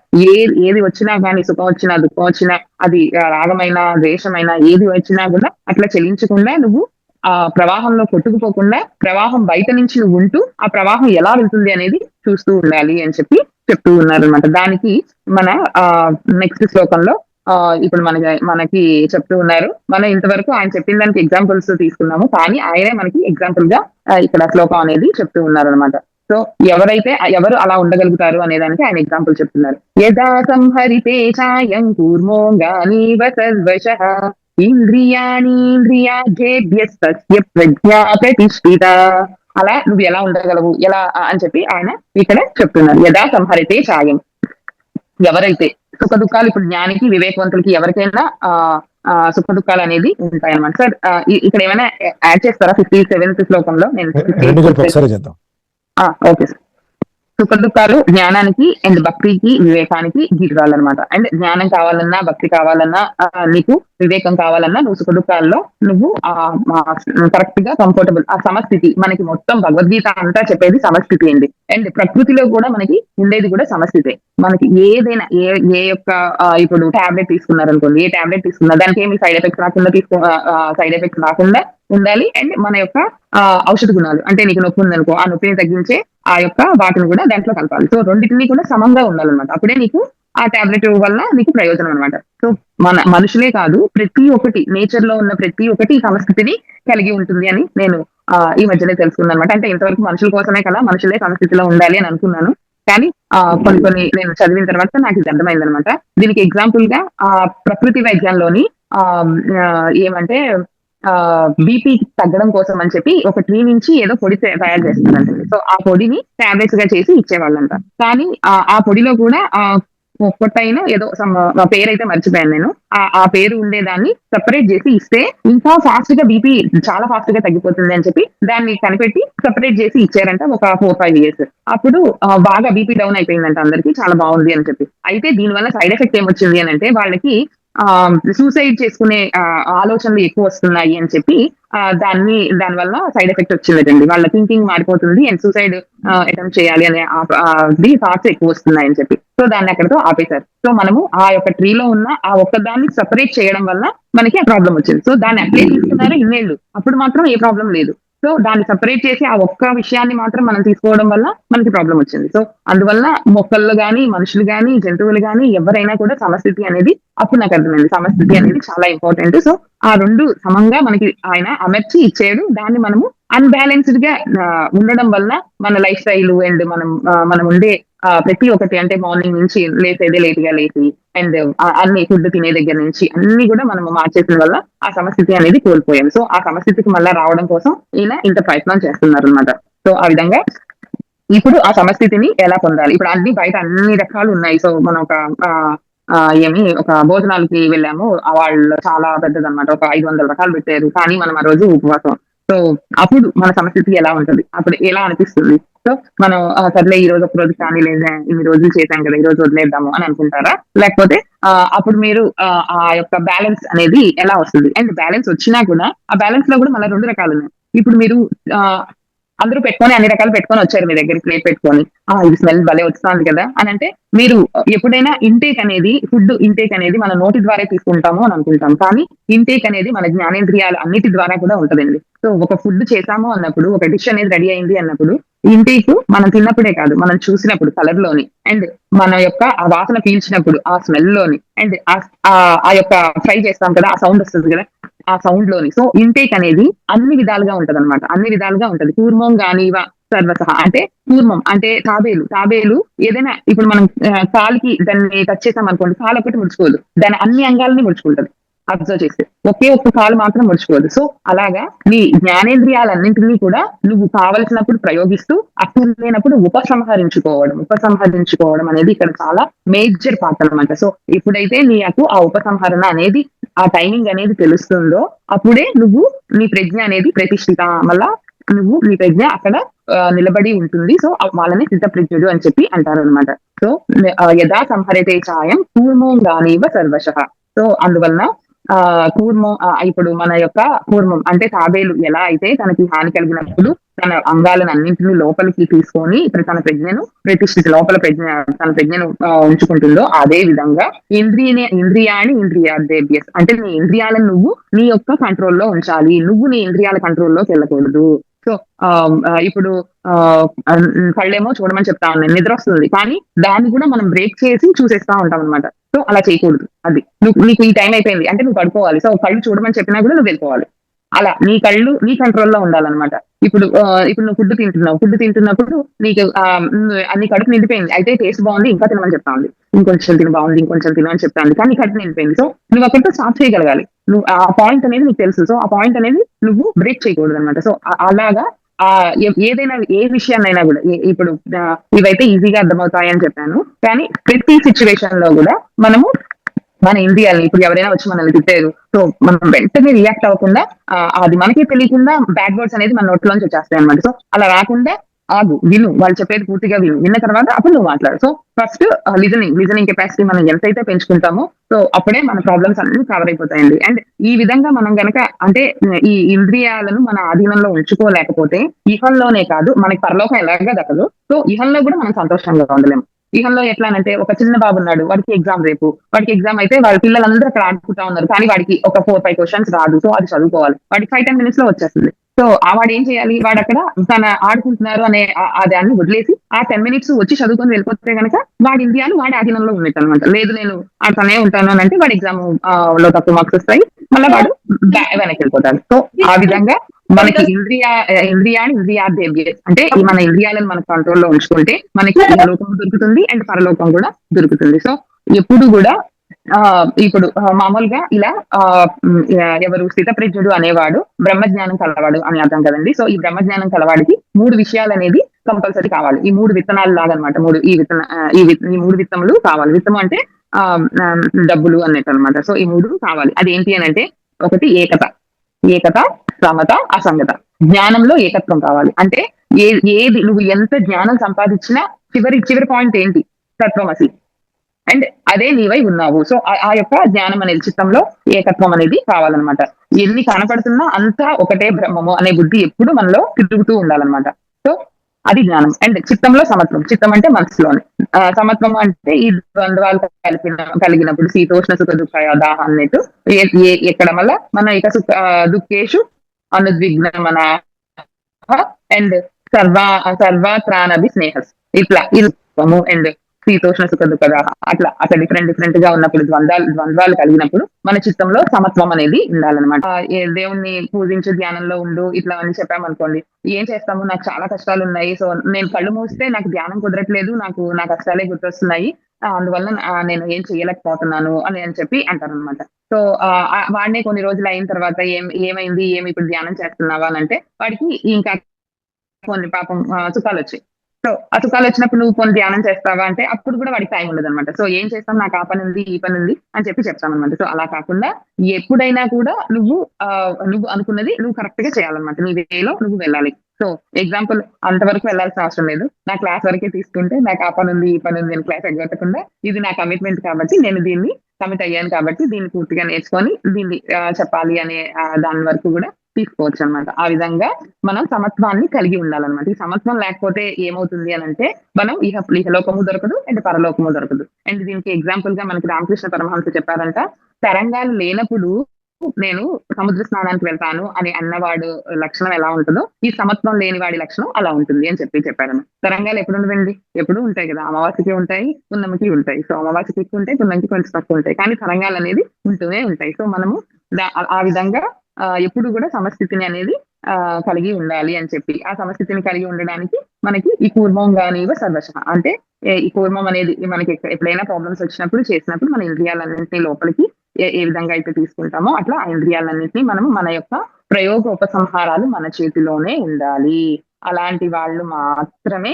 ఏది వచ్చినా కానీ, సుఖం వచ్చినా దుఃఖం వచ్చినా, అది రాగమైన ద్వేషమైనా ఏది వచ్చినా కూడా అట్లా చలించకుండా నువ్వు ఆ ప్రవాహంలో కొట్టుకుపోకుండా ప్రవాహం బయట నుంచి నువ్వు ఉంటూ ఆ ప్రవాహం ఎలా వెళ్తుంది అనేది చూస్తూ ఉండాలి అని చెప్పి చెప్తూ ఉన్నారు అనమాట. దానికి మన నెక్స్ట్ శ్లోకంలో ఇప్పుడు మనకి చెప్తూ ఉన్నారు. మనం ఇంతవరకు ఆయన చెప్పిన దానికి ఎగ్జాంపుల్స్ తీసుకున్నాము, కానీ ఆయనే మనకి ఎగ్జాంపుల్ గా ఇక్కడ శ్లోకం అనేది చెప్తూ ఉన్నారు అనమాట. సో ఎవరు అలా ఉండగలుగుతారు అనే దానికి ఆయన ఎగ్జాంపుల్ చెప్తున్నారు. యదా సంహరితే ఛాయం కూర్మోంగానీవ సర్వశః ఇంద్రియాణీంద్రియార్థేభ్యస్తస్య ప్రజ్ఞా ప్రతిష్ఠిత. అలా నువ్వు ఎలా ఉండగలవు, ఎలా అని చెప్పి ఆయన ఇక్కడ చెప్తున్నారు. యదా సంహరితే ఛాయం, ఎవరైతే సుఖ దుఃఖాలు, ఇప్పుడు జ్ఞానికి వివేకవంతులకి ఎవరికైనా సుఖ దుఃఖాలు అనేది ఉంటాయన్నమాట. సార్ ఇక్కడ ఏమైనా యాడ్ చేస్తారా 57th శ్లోకంలో? నేను ఒకసారి చేద్దాం. Okay sir. సుఖ దుఃఖాలు జ్ఞానానికి అండ్ భక్తికి వివేకానికి గీటురాళ్ళు అనమాట. అండ్ జ్ఞానం కావాలన్నా, భక్తి కావాలన్నా, నీకు వివేకం కావాలన్నా, నువ్వు సుఖ దుఃఖాల్లో నువ్వు కరెక్ట్ గా కంఫర్టబుల్ ఆ సమస్థితి. మనకి మొత్తం భగవద్గీత అంతా చెప్పేది సమస్థితి అండి. అండ్ ప్రకృతిలో కూడా మనకి ఉండేది కూడా సమస్థితే. మనకి ఏదైనా ఏ యొక్క ఇప్పుడు టాబ్లెట్ తీసుకున్నారనుకోండి, ఏ టాబ్లెట్ తీసుకున్నా దానికి ఏమి సైడ్ ఎఫెక్ట్స్ రాకుండా సైడ్ ఎఫెక్ట్స్ రాకుండా ఉండాలి. అండ్ మన యొక్క ఔషధ గుణాలు, అంటే నీకు నొప్పి ఉందనుకో, ఆ నొప్పిని తగ్గించే ఆ యొక్క వాటిని కూడా దాంట్లో కలపాలి. సో రెండింటిని కూడా సమంగా ఉండాలన్నమాట. అప్పుడే నీకు ఆ టాబ్లెట్ వల్ల నీకు ప్రయోజనం అనమాట. సో మనుషులే కాదు, ప్రతి ఒక్కటి నేచర్ లో ఉన్న ప్రతి ఒక్కటి ఈ సమస్థితిని కలిగి ఉంటుంది అని నేను ఈ మధ్యనే తెలుసుకున్నాను అనమాట. అంటే ఇంతవరకు మనుషుల కోసమే కదా మనుషులే సమస్థితిలో ఉండాలి అని అనుకున్నాను, కానీ కొన్ని నేను చదివిన తర్వాత నాకు ఇది అర్థమైంది అనమాట. దీనికి ఎగ్జాంపుల్ గా ప్రకృతి వైద్యంలోని ఏమంటే బీపీ తగ్గడం కోసం అని చెప్పి ఒక ట్రీ నుంచి ఏదో పొడి తయారు చేస్తున్నారండి. సో ఆ పొడిని టాబ్లెట్స్ గా చేసి ఇచ్చేవాళ్ళంట. కానీ ఆ పొడిలో కూడా పొట్టైన ఏదో పేరైతే మర్చిపోయాను నేను, ఆ పేరు ఉండేదాన్ని సెపరేట్ చేసి ఇస్తే ఇంకా ఫాస్ట్ గా బీపీ చాలా ఫాస్ట్ గా తగ్గిపోతుంది అని చెప్పి దాన్ని కనిపెట్టి సెపరేట్ చేసి ఇచ్చారంట ఒక 4-5 years. అప్పుడు బాగా బీపీ డౌన్ అయిపోయిందంట అందరికి, చాలా బాగుంది అని చెప్పి. అయితే దీనివల్ల సైడ్ ఎఫెక్ట్ ఏమొచ్చింది అని అంటే వాళ్ళకి సూసైడ్ చేసుకునే ఆలోచనలు ఎక్కువ వస్తున్నాయి అని చెప్పి దానివల్ల సైడ్ ఎఫెక్ట్ వచ్చిందండి. వాళ్ళ థింకింగ్ మారిపోతుంది అండ్ సూసైడ్ అటెంప్ట్ చేయాలి అనే థాట్స్ ఎక్కువ వస్తున్నాయి అని చెప్పి. సో దాన్ని అక్కడితో ఆపేశారు. సో మనము ఆ యొక్క ట్రీలో ఉన్న ఆ ఒక్కదాన్ని సెపరేట్ చేయడం వల్ల మనకి ఆ ప్రాబ్లం వచ్చింది. సో దాన్ని అప్లై తీసుకున్నారు ఇన్నేళ్ళు, అప్పుడు మాత్రం ఏ ప్రాబ్లం లేదు. సో దాన్ని సెపరేట్ చేసి ఆ ఒక్క విషయాన్ని మాత్రం మనం తీసుకోవడం వల్ల మనకి ప్రాబ్లం వచ్చింది. సో అందువల్ల మొక్కలు గాని, మనుషులు గాని, జంతువులు గాని ఎవరైనా కూడా సమస్థితి అనేది, అప్పుడు నాకు అర్థమైంది సమస్థితి అనేది చాలా ఇంపార్టెంట్. సో ఆ రెండు సమంగా మనకి ఆయన అమర్చి ఇచ్చాడు. దాన్ని మనము అన్బ్యాలెన్స్డ్ గా ఉండడం వల్ల మన లైఫ్ స్టైల్ అండ్ మనం ఉండే ప్రతి ఒక్కటి, అంటే మార్నింగ్ నుంచి లేసేదే లేట్ గా లేచి అండ్ అన్ని ఫుడ్ తినే దగ్గర నుంచి అన్ని కూడా మనం మార్చేసిన వల్ల ఆ సమస్థితి అనేది కోల్పోయాం. సో ఆ సమస్థితికి మళ్ళా రావడం కోసం ఈయన ఇంత ప్రయత్నం చేస్తున్నారు అనమాట. సో ఆ విధంగా ఇప్పుడు ఆ సమస్థితిని ఎలా పొందాలి? ఇప్పుడు బయట అన్ని రకాలు ఉన్నాయి. సో మనం ఒక భోజనాలకి వెళ్ళాము, వాళ్ళు చాలా పెద్దదన్నమాట, ఒక 500 రకాలు పెట్టారు, కానీ మనం ఆ రోజు ఉపవాసం. సో అప్పుడు మన సమస్థితి ఎలా ఉంటది, అప్పుడు ఎలా అనిపిస్తుంది? సో మనం సర్లే ఈ రోజు ఒక రోజు కానీ, లేదా ఇన్ని రోజులు చేశాం కదా ఈ రోజు వదిలేద్దాము అని అనుకుంటారా? లేకపోతే అప్పుడు మీరు ఆ యొక్క బ్యాలెన్స్ అనేది ఎలా వస్తుంది? అండ్ బ్యాలెన్స్ వచ్చినా కూడా ఆ బ్యాలెన్స్ లో కూడా మళ్ళీ 2 రకాలు ఉన్నాయి. ఇప్పుడు మీరు అందరూ పెట్టుకొని అన్ని రకాలు పెట్టుకొని వచ్చారు మీ దగ్గరికి, ప్లేట్ పెట్టుకొని, ఇది స్మెల్ భలే వస్తుంది కదా అని అంటే, మీరు ఎప్పుడైనా ఇంటేక్ అనేది, ఫుడ్ ఇంటేక్ అనేది మన నోటి ద్వారా తీసుకుంటాము అని అనుకుంటాం, కానీ ఇంటేక్ అనేది మన జ్ఞానేంద్రియాలు అన్నిటి ద్వారా కూడా ఉంటదండి. సో ఒక ఫుడ్ చేసాము అన్నప్పుడు, ఒక డిష్ అనేది రెడీ అయింది అన్నప్పుడు, ఇంటేక్ మనం తిన్నప్పుడే కాదు, మనం చూసినప్పుడు కలర్ లోని, అండ్ మన యొక్క ఆ వాసన పీల్చినప్పుడు ఆ స్మెల్ లోని, అండ్ ఆ యొక్క ఫ్రై చేస్తాం కదా ఆ సౌండ్ వస్తుంది కదా ఆ సౌండ్ లోని. సో ఇంటేక్ అనేది అన్ని విధాలుగా ఉంటది అనమాట, అన్ని విధాలుగా ఉంటది. కూర్మం గానివా సర్వసహ అంటే, కూర్మం అంటే తాబేలు ఏదైనా ఇప్పుడు మనం కాలికి దాన్ని టచ్ చేసాం అనుకోండి, కాలు ఒకటి ముడుచుకోదు, దాని అన్ని అంగాలని ముడుచుకుంటది. అబ్జర్వ్ చేస్తే ఒకే ఒక్క కాలు మాత్రం ముడుచుకోదు. సో అలాగా నీ జ్ఞానేంద్రియాలన్నింటినీ కూడా నువ్వు కావలసినప్పుడు ప్రయోగిస్తూ, అక్కర్లేనప్పుడు ఉపసంహరించుకోవడం అనేది ఇక్కడ చాలా మేజర్ పార్ట్ అనమాట. సో ఎప్పుడైతే నీకు ఆ ఉపసంహరణ అనేది, ఆ టైమింగ్ అనేది తెలుస్తుందో, అప్పుడే నువ్వు నీ ప్రజ్ఞ అనేది ప్రతిష్ఠిత, మళ్ళా నీ ప్రజ్ఞ అక్కడ నిలబడి ఉంటుంది. సో వాళ్ళని సిద్ధప్రజ్ఞుడు అని చెప్పి అంటారు అనమాట. సో యదా సంహరితే ఛాయం కూర్మోంగానీవ సర్వశః. సో అందువలన కూర్మం, ఇప్పుడు మన యొక్క కూర్మం అంటే తాబేలు ఎలా అయితే తనకి హాని కలిగినప్పుడు తన అంగాలను అన్నింటినీ లోపలికి తీసుకొని తన ప్రజ్ఞను తన ప్రజ్ఞను ఉంచుకుంటుందో, అదే విధంగా ఇంద్రియార్థేభ్యస్ అంటే నీ ఇంద్రియాలను నువ్వు నీ యొక్క కంట్రోల్లో ఉంచాలి. నువ్వు నీ ఇంద్రియాల కంట్రోల్లోకి వెళ్ళకూడదు. సో సో ఇప్పుడు కళ్ళేమో చూడమని చెప్తా ఉన్నాయి, నిద్ర వస్తుంది, కానీ దాన్ని కూడా మనం బ్రేక్ చేసి చూసేస్తా ఉంటాం అనమాట. సో అలా చేయకూడదు. అది నీకు ఈ టైం అయిపోయింది అంటే నువ్వు పడుకోవాలి. సో కళ్ళు చూడమని చెప్పినా కూడా నువ్వు వెళ్ళిపోవాలి. అలా నీ కళ్ళు నీ కంట్రోల్లో ఉండాలన్నమాట. ఇప్పుడు నువ్వు ఫుడ్ తింటున్నప్పుడు నీకు నీ కడుపు నిండిపోయింది, అయితే టేస్ట్ బాగుంది ఇంకా తినమని చెప్తా ఉంది, ఇంకొంచెం తిని బాగుంది ఇంకొంచెం తినమని చెప్తా ఉంది, కానీ నీ కడుపు నిండిపోయింది. సో నువ్వు అక్కడితో స్టాప్ చేయగలగాలి. నువ్వు ఆ పాయింట్ అనేది నీకు తెలుసు. సో ఆ పాయింట్ అనేది నువ్వు బ్రేక్ చేయకూడదు అనమాట. సో అలాగా ఏదైనా ఏ విషయాన్నైనా కూడా ఇప్పుడు ఇవైతే ఈజీగా అర్థమవుతాయి అని చెప్పాను, కానీ ప్రతి సిచ్యువేషన్ లో కూడా మనము మన ఇండియాని ఇప్పుడు ఎవరైనా వచ్చి మనల్ని తిట్టారు, సో మనం వెంటనే రియాక్ట్ అవ్వకుండా అది మనకే తెలియకుండా బ్యాడ్ వర్డ్స్ అనేది మన నోట్లోంచి వచ్చేస్తాయి అనమాట. సో అలా రాకుండా ఆగు, విను, వాళ్ళు చెప్పేది పూర్తిగా విన్న తర్వాత అప్పుడు నువ్వు మాట్లాడు. సో ఫస్ట్ లిజనింగ్ కెపాసిటీ మనం ఎంతైతే పెంచుకుంటామో సో అప్పుడే మన ప్రాబ్లమ్స్ అన్ని కవర్ అయిపోతాయండి. అండ్ ఈ విధంగా మనం గనక అంటే ఈ ఇంద్రియాలను మన ఆధీనంలో ఉంచుకోలేకపోతే ఇహంలోనే కాదు మనకి పరలోకం ఎలాగా దక్కదు, సో ఇహంలో కూడా మనం సంతోషంగా ఉండలేము. ఇహంలో ఎట్లా అంటే ఒక చిన్న బాబు ఉన్నాడు, వాడికి ఎగ్జామ్ అయితే వాళ్ళ పిల్లలందరూ అక్కడ ఆడుకుంటా ఉన్నారు, కానీ వాడికి ఒక 4-5 క్వశ్చన్స్ రాదు. సో అది చదువుకోవాలి, వాడికి 5-10 minutes లో వచ్చేస్తుంది. సో వాడు ఏం చేయాలి, వాడు అక్కడ తన ఆడుకుంటున్నారు అనే దాన్ని వదిలేసి ఆ 10 minutes వచ్చి చదువుకొని వెళ్ళిపోతే కనుక వాడి ఇండియాను వాడి ఆధీనంలో ఉన్నట్టు అనమాట. లేదు నేను ఆడుతూనే ఉంటాను అని అంటే వాడి ఎగ్జామ్ లో తక్కువ మార్క్స్ వస్తాయి, మళ్ళీ వాడు వెనక్కి వెళ్ళిపోతాడు. సో ఆ విధంగా మనకి ఇంద్రియార్థేభ్య అంటే మన ఇంద్రియాలను మన కంట్రోల్లో ఉంచుకుంటే మనకి లోకం దొరుకుతుంది అండ్ పరలోకం కూడా దొరుకుతుంది. సో ఎప్పుడు కూడా ఇప్పుడు మామూలుగా ఇలా ఎవరు స్థితప్రజ్ఞుడు అనేవాడు బ్రహ్మజ్ఞానం కలవాడు అని అర్థం కదండి. సో ఈ బ్రహ్మజ్ఞానం కలవాడికి 3 విషయాలు అనేది కంపల్సరీ కావాలి. ఈ 3 విత్తనాలు లాగా అనమాట. ఈ 3 విత్తములు కావాలి. విత్తము అంటే డబ్బులు అన్నట్టు అనమాట. సో ఈ 3 కావాలి. అది ఏంటి అని అంటే ఒకటి ఏకత, సమత, అసంగత. జ్ఞానంలో ఏకత్వం కావాలి. అంటే ఏది నువ్వు ఎంత జ్ఞానం సంపాదించినా చివరి పాయింట్ ఏంటి, తత్వమసి, అండ్ అదే నీవై ఉన్నావు. సో ఆ యొక్క జ్ఞానం అనేది చిత్తంలో ఏకత్వం అనేది కావాలన్నమాట. ఎన్ని కనపడుతున్నా అంతా ఒకటే బ్రహ్మము అనే బుద్ధి ఎప్పుడు మనలో తిరుగుతూ ఉండాలన్నమాట. సో అది జ్ఞానం. అండ్ చిత్తంలో సమత్వం, చిత్తం అంటే మనసులోనే, సమత్వం అంటే ఈ ద్వంద్వాలు కలిగినప్పుడు శీతోష్ణ సుఖ దుఃఖ దాహ అన్నట్టు ఎక్కడ మళ్ళా మన ఇక దుఃఖేషు అనుద్విగ్నమన అండ్ సర్వాత్రానభి స్నేహస్, ఇట్లా ఇరుము అండ్ శీతోష్ణ సుఖ దుఃఖ దాహ అట్లా డిఫరెంట్ గా ఉన్నప్పుడు ద్వంద్వాలు కలిగినప్పుడు మన చిత్తంలో సమత్వం అనేది ఉండాలన్నమాట. దేవుణ్ణి పూజించు, ధ్యానంలో ఉండు, ఇట్లా అని చెప్పామనుకోండి, ఏం చేస్తాము, నాకు చాలా కష్టాలు ఉన్నాయి, సో నేను కళ్ళు మూస్తే నాకు ధ్యానం కుదరట్లేదు, నా కష్టాలే గుర్తొస్తున్నాయి, అందువల్ల నేను ఏం చేయలేకపోతున్నాను అని చెప్పి అంటారు అనమాట. సో వాడినే కొన్ని రోజులు అయిన తర్వాత ఏమైంది, ఇప్పుడు ధ్యానం చేస్తున్నావా అని అంటే వాడికి ఇంకా కొన్ని పాపం సుఖాలు వచ్చాయి. సో ఆ సుఖాలు వచ్చినప్పుడు నువ్వు కొన్ని ధ్యానం చేస్తావా అంటే అప్పుడు కూడా వాడికి టైం ఉండదు అనమాట. సో ఏం చేస్తాం, నాకు ఆ పని ఉంది ఈ పని ఉంది అని చెప్తాం అనమాట. సో అలా కాకుండా ఎప్పుడైనా కూడా నువ్వు అనుకున్నది నువ్వు కరెక్ట్ గా చేయాలన్నమాట. నీ వేలో నువ్వు వెళ్ళాలి. సో ఎగ్జాంపుల్ అంతవరకు వెళ్ళాల్సిన అవసరం లేదు, నా క్లాస్ వరకే తీసుకుంటే నాకు ఆ పని ఉంది ఈ పని ఉంది అని క్లాస్ ఎగ్గొట్టకుండా ఇది నా కమిట్మెంట్ కాబట్టి నేను దీన్ని కమిట్ అయ్యాను కాబట్టి దీన్ని పూర్తిగా నేర్చుకొని దీన్ని చెప్పాలి అనే దాని వరకు కూడా తీసుకోవచ్చు అనమాట. ఆ విధంగా మనం సమత్వాన్ని కలిగి ఉండాలన్నమాట. ఈ సమత్వం లేకపోతే ఏమవుతుంది అని అంటే మనం ఇహలోకము దొరకదు అండ్ పరలోకము దొరకదు. అండ్ దీనికి ఎగ్జాంపుల్ గా మనకి రామకృష్ణ పరమహంస చెప్పారంట, తరంగాలు లేనప్పుడు నేను సముద్ర స్నానానికి వెళ్తాను అని అన్నవాడు లక్షణం ఎలా ఉంటుందో ఈ సమత్వం లేని వాడి లక్షణం అలా ఉంటుంది అని చెప్పారన్న. తరంగాలు ఎప్పుడు ఉండదండి, ఎప్పుడు ఉంటాయి కదా, అమావాస్యకి ఉంటాయి, పున్నమికి ఉంటాయి. సో అమావాస్యకి ఎక్కువ ఉంటాయి, పున్నమికి కొంచెం తక్కువ ఉంటాయి, కానీ తరంగాలు అనేది ఉంటూనే ఉంటాయి. సో మనము ఆ విధంగా ఎప్పుడు కూడా సమస్థితిని అనేది కలిగి ఉండాలి అని చెప్పి, ఆ సమస్థితిని కలిగి ఉండడానికి మనకి ఈ కూర్మం గానివ సర్వశ అంటే ఈ కూర్మం అనేది మనకి ఎప్పుడైనా ప్రాబ్లమ్స్ చేసినప్పుడు మన ఇంద్రియాలన్నింటినీ లోపలికి ఏ విధంగా అయితే తీసుకుంటామో అట్లా ఆ ఇంద్రియాలన్నింటినీ మనం మన యొక్క ప్రయోగ ఉపసంహారాలు మన చేతిలోనే ఉండాలి. అలాంటి వాళ్ళు మాత్రమే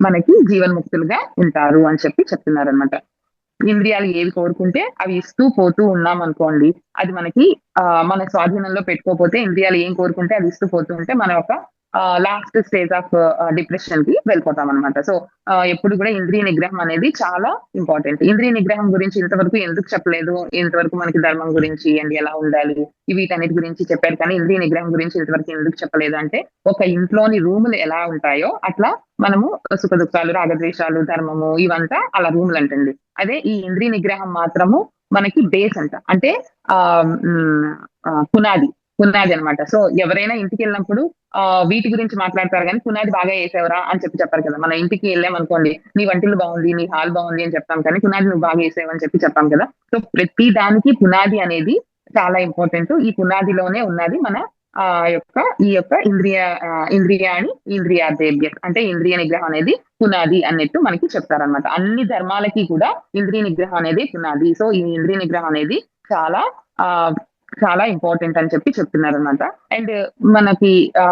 మనకి జీవన్ముక్తులుగా ఉంటారు అని చెప్తున్నారు అనమాట. ఇంద్రియాలు ఏవి కోరుకుంటే అవి ఇస్తూ పోతూ ఉన్నాం అనుకోండి, అది మనకి మన స్వాధీనంలో పెట్టుకోకపోతే ఇంద్రియాలు ఏం కోరుకుంటే అది ఇస్తూ పోతూ ఉంటే మన యొక్క లాస్ట్ స్టేజ్ ఆఫ్ డిప్రెషన్ కి వెళ్ళిపోతాం అనమాట. సో ఎప్పుడు కూడా ఇంద్రియ నిగ్రహం అనేది చాలా ఇంపార్టెంట్. ఇంద్రియ నిగ్రహం గురించి ఇంతవరకు ఎందుకు చెప్పలేదు, ఇంతవరకు మనకి ధర్మం గురించి అండ్ ఎలా ఉండాలి వీటన్నిటి గురించి చెప్పారు, కానీ ఇంద్రియ నిగ్రహం గురించి ఇంతవరకు ఎందుకు చెప్పలేదు అంటే ఒక ఇంట్లోని రూములు ఎలా ఉంటాయో అట్లా మనము సుఖ దుఃఖాలు, రాగద్వేషాలు, ధర్మము ఇవంతా అలా రూములు అంటండి. అదే ఈ ఇంద్రియ నిగ్రహం మాత్రము మనకి బేస్ అంట, అంటే పునాది పునాది అనమాట. సో ఎవరైనా ఇంటికి వెళ్ళినప్పుడు వీటి గురించి మాట్లాడతారు కానీ పునాది బాగా వేసావురా అని చెప్పారు కదా. మన ఇంటికి వెళ్ళాం అనుకోండి, నీ వంటిల్లు బాగుంది, నీ హాల్ బాగుంది అని చెప్తాం కానీ పునాది నువ్వు బాగా వేసావు అని చెప్పాం కదా. సో ప్రతి దానికి పునాది అనేది చాలా ఇంపార్టెంట్. ఈ పునాదిలోనే ఉన్నది మన ఆ ఈ యొక్క ఇంద్రియాని ఇంద్రియార్థేభ్య అంటే ఇంద్రియ నిగ్రహం అనేది పునాది అన్నట్టు మనకి చెప్తారనమాట. అన్ని ధర్మాలకి కూడా ఇంద్రియ నిగ్రహం అనేది పునాది. సో ఈ ఇంద్రియ నిగ్రహం అనేది చాలా ఆ చాలా ఇంపార్టెంట్ అని చెప్పి చెప్తున్నారు అనమాట. అండ్ మనకి ఆ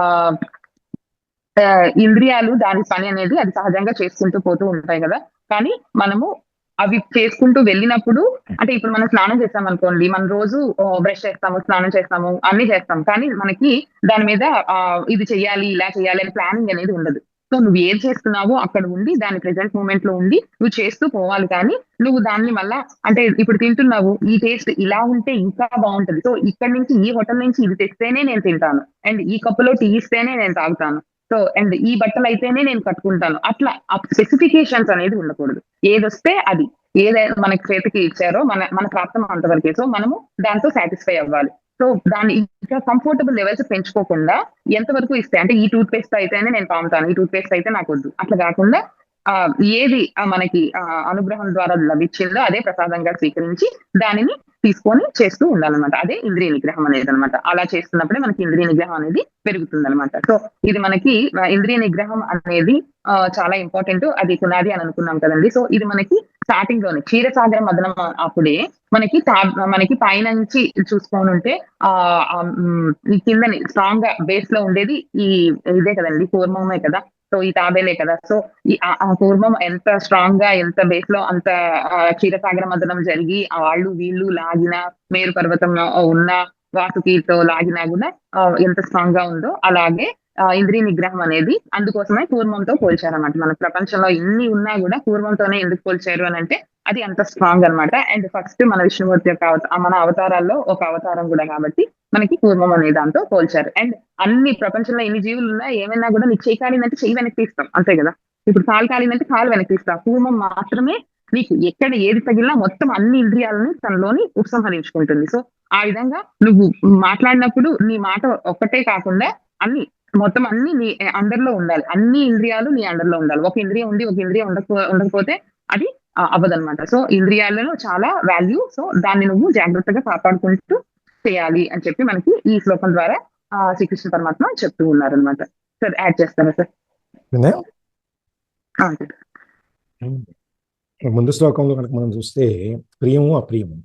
ఇంద్రియాలు దాని పని అనేది అది సహజంగా చేసుకుంటూ పోతూ ఉంటాయి కదా. కానీ మనము అవి చేసుకుంటూ వెళ్ళినప్పుడు అంటే ఇప్పుడు మనం స్నానం చేస్తాం అనుకోండి, మనం రోజు బ్రష్ చేస్తాము, స్నానం చేస్తాము, అన్ని చేస్తాం. కానీ మనకి దాని మీద ఇది చెయ్యాలి, ఇలా చెయ్యాలి అని ప్లానింగ్ అనేది ఉండదు. సో నువ్వు ఏం చేస్తున్నావో అక్కడ ఉండి దాని ప్రెసెంట్ మూమెంట్ లో ఉండి నువ్వు చేస్తూ పోవాలి. కానీ నువ్వు దాన్ని మళ్ళా అంటే ఇప్పుడు తింటున్నావు, ఈ టేస్ట్ ఇలా ఉంటే ఇంకా బాగుంటది, సో ఇక్కడ నుంచి ఈ హోటల్ నుంచి ఇది తెస్తేనే నేను తింటాను, అండ్ ఈ కప్పులో టీ ఇస్తేనే నేను తాగుతాను, సో అండ్ ఈ బట్టలు అయితేనే నేను కట్టుకుంటాను, అట్లా ఆ స్పెసిఫికేషన్స్ అనేది ఉండకూడదు. ఏదొస్తే అది ఏదైనా మనకి చేతికి ఇచ్చారో మన ప్రాప్తం అంతవరకే. సో మనము దాంతో సాటిస్ఫై అవ్వాలి. సో దాన్ని ఇంకా కంఫర్టబుల్ లెవెల్స్ పెంచుకోకుండా ఎంతవరకు ఇస్తే అంటే ఈ టూత్ పేస్ట్ అయితేనే నేను పాముతాను, ఈ టూత్ పేస్ట్ అయితే నాకు వద్దు, అట్లా కాకుండా ఏది మనకి అనుగ్రహం ద్వారా లభించిందో అదే ప్రసాదంగా స్వీకరించి దానిని తీసుకొని చేస్తూ ఉండాలన్నమాట. అదే ఇంద్రియ నిగ్రహం అనేది అనమాట. అలా చేస్తున్నప్పుడే మనకి ఇంద్రియ నిగ్రహం అనేది పెరుగుతుంది అనమాట. సో ఇది మనకి ఇంద్రియ నిగ్రహం అనేది చాలా ఇంపార్టెంట్. అది పునాది అని అనుకున్నాం కదండి. సో ఇది మనకి స్టార్టింగ్ లోనే క్షీరసాగర మదనం అప్పుడే మనకి పైనుంచి చూసుకొని ఉంటే ఈ కిందని స్ట్రాంగ్ గా బేస్ లో ఉండేది ఇదే కదండి, కూర్మమే కదా. సో ఈ తాబేలే కదా. సో ఆ కూర్మం ఎంత స్ట్రాంగ్ గా ఎంత బేస్ లో అంత క్షీరసాగర మదనం జరిగి వాళ్ళు వీళ్ళు లాగిన మేరు పర్వతం ఉన్న వాసుకితో లాగినా కూడా ఎంత స్ట్రాంగ్ గా ఉందో అలాగే ఇంద్రియ నిగ్రహం అనేది అందుకోసమే కూర్మంతో పోల్చారన్నమాట. మన ప్రపంచంలో ఇన్ని ఉన్నా కూడా కూర్మంతోనే ఎందుకు పోల్చారు అని అంటే అది అంత స్ట్రాంగ్ అనమాట. అండ్ ఫస్ట్ మన విష్ణుమూర్తి యొక్క మన అవతారాల్లో ఒక అవతారం కూడా కాబట్టి మనకి కూర్మం అనే దాంతో పోల్చారు. అండ్ అన్ని ప్రపంచంలో ఎన్ని జీవులు ఉన్నా ఏమైనా కూడా నీకు చేయి కాలిందంటే చెయ్యి వెనక్కి తీస్తాం, అంతే కదా. ఇప్పుడు కాలు కాలిందంటే కాలు వెనక్కి తీస్తాం. కూర్మం మాత్రమే నీకు ఎక్కడ ఏది తగిలినా మొత్తం అన్ని ఇంద్రియాలని తనలోని ఉపసంహరించుకుంటుంది. సో ఆ విధంగా నువ్వు మాట్లాడినప్పుడు నీ మాట ఒక్కటే కాకుండా అన్ని మొత్తం అన్ని నీ అండర్లో ఉండాలి. అన్ని ఇంద్రియాలు నీ అండర్లో ఉండాలి. ఒక ఇంద్రియం ఉండి ఒక ఇంద్రియం ఉండకపోతే అది అవ్వదన్నమాట. సో ఇంద్రియాలలో చాలా వాల్యూ. సో దాన్ని నువ్వు జాగ్రత్తగా కాపాడుకుంటూ చేయాలి అని చెప్పి మనకి ఈ శ్లోకం ద్వారా శ్రీకృష్ణ పరమాత్మ చెప్తూ ఉన్నారు అనమాట. సార్ యాడ్ చేస్తారా సార్? ముందు శ్లోకంలో కనుక మనం చూస్తే ప్రియము అప్రియము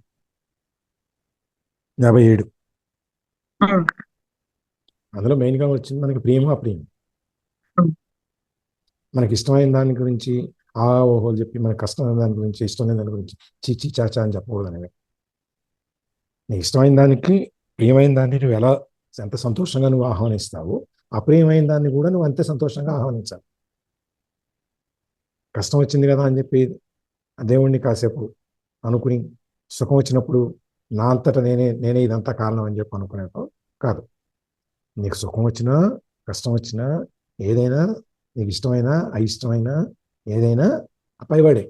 57 అందులో మెయిన్ గా వచ్చింది మనకి ప్రియము అప్రియము. మనకి ఇష్టమైన దాని గురించి ఓహో చెప్పి మనకి కష్టమైన దాని గురించి ఇష్టమైన దాని గురించి చీచి చాచా అని చెప్పకూడదు అనేవి. నీకు ఇష్టమైన దానికి ప్రియమైన దాన్ని నువ్వు ఎంత సంతోషంగా నువ్వు ఆహ్వానిస్తావు, అప్రియమైన దాన్ని కూడా నువ్వు అంతే సంతోషంగా ఆహ్వానించాలి. కష్టం వచ్చింది కదా అని చెప్పి దేవుణ్ణి కాసేపు అనుకుని సుఖం వచ్చినప్పుడు నా అంతటా నేనే ఇదంతా కారణం అని చెప్పి అనుకునేటో కాదు. నీకు సుఖం వచ్చినా కష్టం వచ్చినా ఏదైనా నీకు ఇష్టమైనా అయిష్టమైనా ఏదైనా పైవాడే.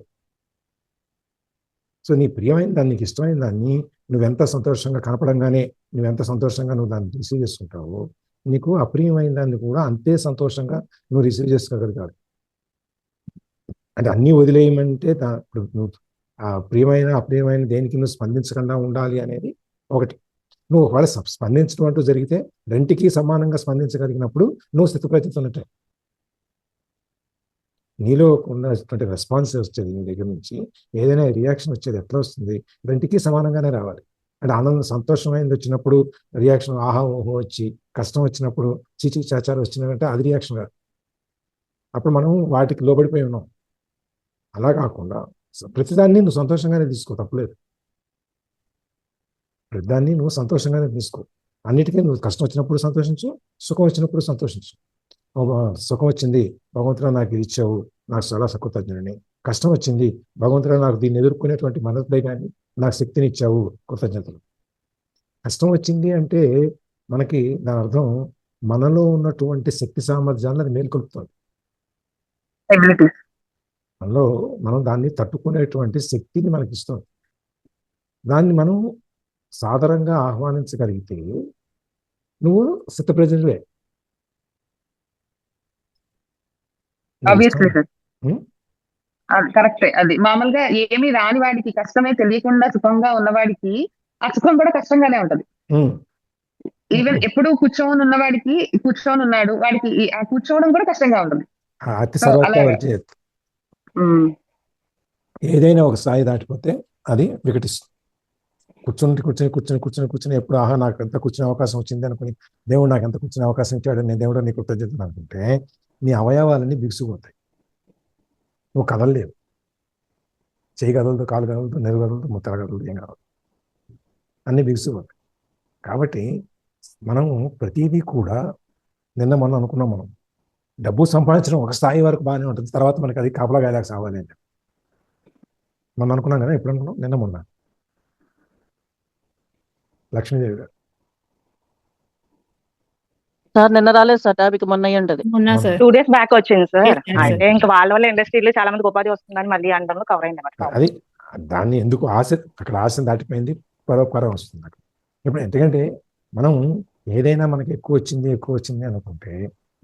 సో నీ ప్రియమైన దాన్ని నీకు ఇష్టమైన దాన్ని నువ్వెంత సంతోషంగా కనపడంగానే నువ్వెంత సంతోషంగా నువ్వు దాన్ని రిసీవ్ చేసుకుంటావో నీకు అప్రియమైన దాన్ని కూడా అంతే సంతోషంగా నువ్వు రిసీవ్ చేసుకోగలుగుతాడు. అంటే అన్నీ వదిలేయమంటే ఇప్పుడు నువ్వు ప్రియమైన అప్రియమైన దేనికి నువ్వు స్పందించకుండా ఉండాలి అనేది ఒకటి. నువ్వు ఒకవేళ స్పందించడం అంటూ జరిగితే రెంటికి సమానంగా స్పందించగలిగినప్పుడు నువ్వు స్థితిప్రజ్ఞత ఉన్నట్టే. నీలో ఉన్నటువంటి రెస్పాన్స్ వచ్చేది నీ దగ్గర నుంచి ఏదైనా రియాక్షన్ వచ్చేది ఎట్లా వస్తుంది, రెంటికి సమానంగానే రావాలి. అంటే ఆనందం సంతోషమైంది వచ్చినప్పుడు రియాక్షన్ ఆహా ఓహో వచ్చి, కష్టం వచ్చినప్పుడు చీచి చాచారు వచ్చినారంటే అది రియాక్షన్ కాదు. అప్పుడు మనం వాటికి లోబడిపోయి ఉన్నాం. అలా కాకుండా ప్రతిదాన్ని నువ్వు సంతోషంగానే తీసుకో, తప్పులేదు. ప్రతిదాన్ని నువ్వు సంతోషంగానే తీసుకో. అన్నిటికీ నువ్వు కష్టం వచ్చినప్పుడు సంతోషించు, సుఖం వచ్చినప్పుడు సంతోషించు. సుఖం వచ్చింది, భగవంతుడా నాకు ఇది ఇచ్చావు, నాకు చాలా కృతజ్ఞుడిని. కష్టం వచ్చింది, భగవంతుడా నాకు దీన్ని ఎదుర్కొనేటువంటి మనోధైర్యాన్ని నాకు శక్తిని ఇచ్చావు, కృతజ్ఞతలు. కష్టం వచ్చింది అంటే మనకి దాని అర్థం మనలో ఉన్నటువంటి శక్తి సామర్థ్యాలను అది మేల్కొల్పుతుంది. మనం దాన్ని తట్టుకునేటువంటి శక్తిని మనకి ఇస్తుంది. దాన్ని మనం సాధారణంగా ఆహ్వానించగలిగితే నువ్వు స్థితప్రజ్ఞుడివే. నీకు ఆబ్వియస్లీ ఇష్టం. సార్, అది కరెక్టే. అది మామూలుగా ఏమీ రాని వాడికి, కష్టమే తెలియకుండా సుఖంగా ఉన్నవాడికి ఆ సుఖం కూడా కష్టంగానే ఉంటది. ఉమ్. ఈవెన్ ఎప్పుడు కూర్చొని ఉన్నవాడికి కూర్చొని ఉన్నాడు, వాడికి ఆ కూర్చోవడం కూడా కష్టంగా ఉంటుంది. ఆ అతి సో సర్వత్రా అలాగా. విజయత్. ఏదైనా ఒక స్థాయి దాటిపోతే అది వికటిస్తుంది. కూర్చుని కూర్చొని కూర్చొని కూర్చొని కూర్చొని ఎప్పుడు ఆహా నాకు ఎంత కూర్చునే అవకాశం వచ్చింది అనుకుని దేవుడు నాకు ఎంత కూర్చునే అవకాశం ఇచ్చాడు, నేను దేవుడు నీకు కృతజ్ఞతలు అనుకుంటే నీ అవయవాలన్నీ బిగుసుకుపోతాయి. నువ్వు కదలలేవు. చేయి కదలదు, కాలు కదలదు, నెరుగు కదలదు, ముత్తల కదలదు, ఏం కదలదు, అన్నీ బిగుసుకుపోతాయి. కాబట్టి మనము ప్రతిదీ కూడా నిన్న మొన్న అనుకున్నాం, మనం డబ్బు సంపాదించడం ఒక స్థాయి వరకు బాగానే ఉంటుంది, తర్వాత మనకి అది కాపలా గాయలాగా సావాలి అని మనం అనుకున్నాం కదా. ఎప్పుడు అనుకున్నాం? నిన్న మొన్న. లక్ష్మీదేవి గారు సార్ నిన్న రాలేదు సార్, టాపిక్ మొన్న అయ్యి ఉంటది. మొన్న సార్ 2 days బ్యాక్ వచ్చింది సార్. Yes, yes, అంటే ఇంకా వాళ్ళ వల్ల ఇండస్ట్రీలో చాలా మందికి ఉపాధి వస్తుందని మళ్ళీ అనడంలో కవర్ అయింది అన్నమాట. అది దాన్ని ఎందుకు ఆశ, అక్కడ ఆశ దాటిపోయింది, పరోపకారం వస్తుంది అక్కడ. ఇప్పుడు ఎందుకంటే మనం ఏదైనా మనకి ఎక్కువ వచ్చింది అనుకుంటే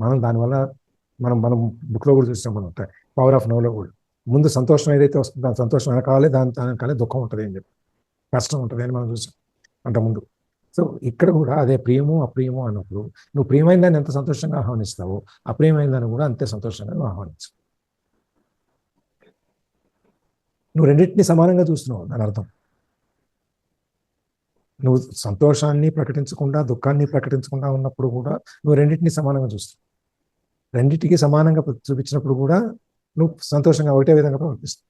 మనం దానివల్ల మనం మనం బుక్లో కూడా చూస్తాం, మనం పవర్ ఆఫ్ నోలో కూడా ముందు సంతోషం ఏదైతే వస్తుందో దాని సంతోషం వెనకాలే, దాని వెనకాలే దుఃఖం ఉంటుంది అని చెప్పి, కష్టం ఉంటుంది అని మనం చూసాం అంతకుముందు. సో ఇక్కడ కూడా అదే ప్రియము అప్రియము అన్నప్పుడు నువ్వు ప్రియమైన దాన్ని ఎంత సంతోషంగా ఆహ్వానిస్తావో అప్రియమైన దాన్ని కూడా అంతే సంతోషంగా నువ్వు ఆహ్వానిస్తావు. నువ్వు రెండింటినీ సమానంగా చూస్తున్నావు, దాని అర్థం. నువ్వు సంతోషాన్ని ప్రకటించకుండా దుఃఖాన్ని ప్రకటించకుండా ఉన్నప్పుడు కూడా నువ్వు రెండింటినీ సమానంగా చూస్తావు. రెండింటికి సమానంగా చూపించినప్పుడు కూడా నువ్వు సంతోషంగా ఒకటే విధంగా ప్రవర్తిస్తావు.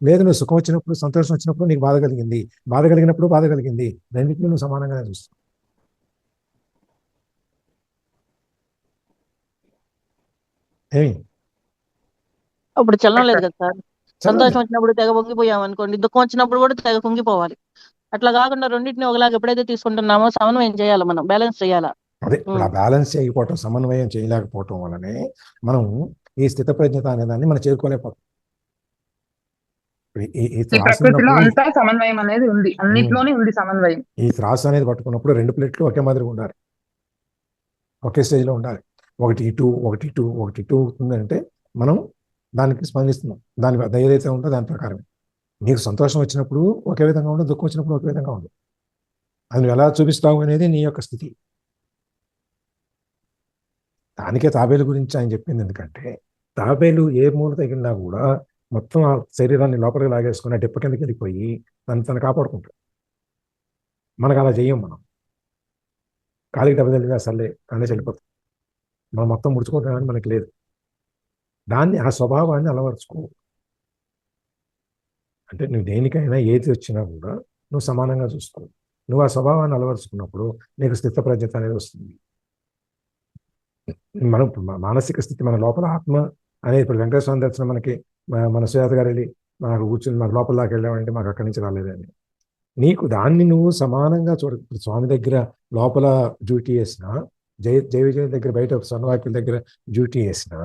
లేదు, నువ్వు సుఖం వచ్చినప్పుడు, సంతోషం వచ్చినప్పుడు నీకు బాధ కలిగింది, బాధ కలిగినప్పుడు బాధ కలిగింది, రెండింటినీ నువ్వు సమానంగానే చూస్తావు. ఏమి అప్పుడు చలనం లేదు కదా సార్. సంతోషం వచ్చినప్పుడు తెగ పొంగిపోయాం అనుకోండి, దుఃఖం వచ్చినప్పుడు కూడా తెగ పొంగిపోవాలి. అట్లా కాకుండా రెండింటిని ఒకలాగా ఎప్పుడైతే తీసుకుంటున్నామో సమన్వయం చేయాలి, మనం బ్యాలెన్స్ చేయాలా. అదే ఇప్పుడు ఆ బ్యాలెన్స్ చేయకపోవటం, సమన్వయం చేయలేకపోవటం వల్లనే మనం ఈ స్థితప్రజ్ఞత అనే దాన్ని మనం చేరుకోలేకపోతాం. ఈ ప్రకృతిలో అంతా సమన్వయం అనేది ఉంది, అన్నిట్లోనే ఉంది సమన్వయం. ఈ త్రాసు అనేది పట్టుకున్నప్పుడు 2 ప్లేట్లు ఒకే మాదిరిగా ఉండాలి, ఒకే స్టేజ్లో ఉండాలి. ఒకటి ఇటు అవుతుందంటే మనం దానికి స్పందిస్తున్నాం, దాని ఏదైతే ఉందో దాని ప్రకారమే. నీకు సంతోషం వచ్చినప్పుడు ఒకే విధంగా ఉండదు, దుఃఖం వచ్చినప్పుడు ఒకే విధంగా ఉండదు. అది నువ్వు ఎలా చూపిస్తావు అనేది నీ యొక్క స్థితి. దానికే తాబేలు గురించి ఆయన చెప్పింది. ఎందుకంటే తాబేలు ఏ మూల తగిలినా కూడా మొత్తం ఆ శరీరాన్ని లోపలికి లాగేసుకుని డెప్ప కిందకి వెళ్ళిపోయి తను కాపాడుకుంటాడు. మనకు అలా చెయ్యం. మనం కాలికి దెబ్బ తగిలినా సర్లే కానీ వెళ్ళిపోతాం, మనం మొత్తం ముడుచుకోవడం మనకి లేదు. దాన్ని, ఆ స్వభావాన్ని అలవరుచుకో. అంటే నువ్వు దేనికైనా ఏది వచ్చినా కూడా నువ్వు సమానంగా చూసుకో. నువ్వు ఆ స్వభావాన్ని అలవరుచుకున్నప్పుడు నీకు స్థితప్రజ్ఞత అనేది వస్తుంది. మనం మానసిక స్థితి, మన లోపల ఆత్మ అనేది, ఇప్పుడు వెంకటేశ్వర దర్శనం మనకి మన సుజాత గారు వెళ్ళి మనకు కూర్చుని మన లోపల దాకా వెళ్ళామంటే మాకు అక్కడి నుంచి రాలేదని, నీకు దాన్ని నువ్వు సమానంగా చూడ. ఇప్పుడు స్వామి దగ్గర లోపల డ్యూటీ చేసిన, జయ విజయ దగ్గర బయట స్వర్ణవాక్యుల దగ్గర డ్యూటీ చేసిన,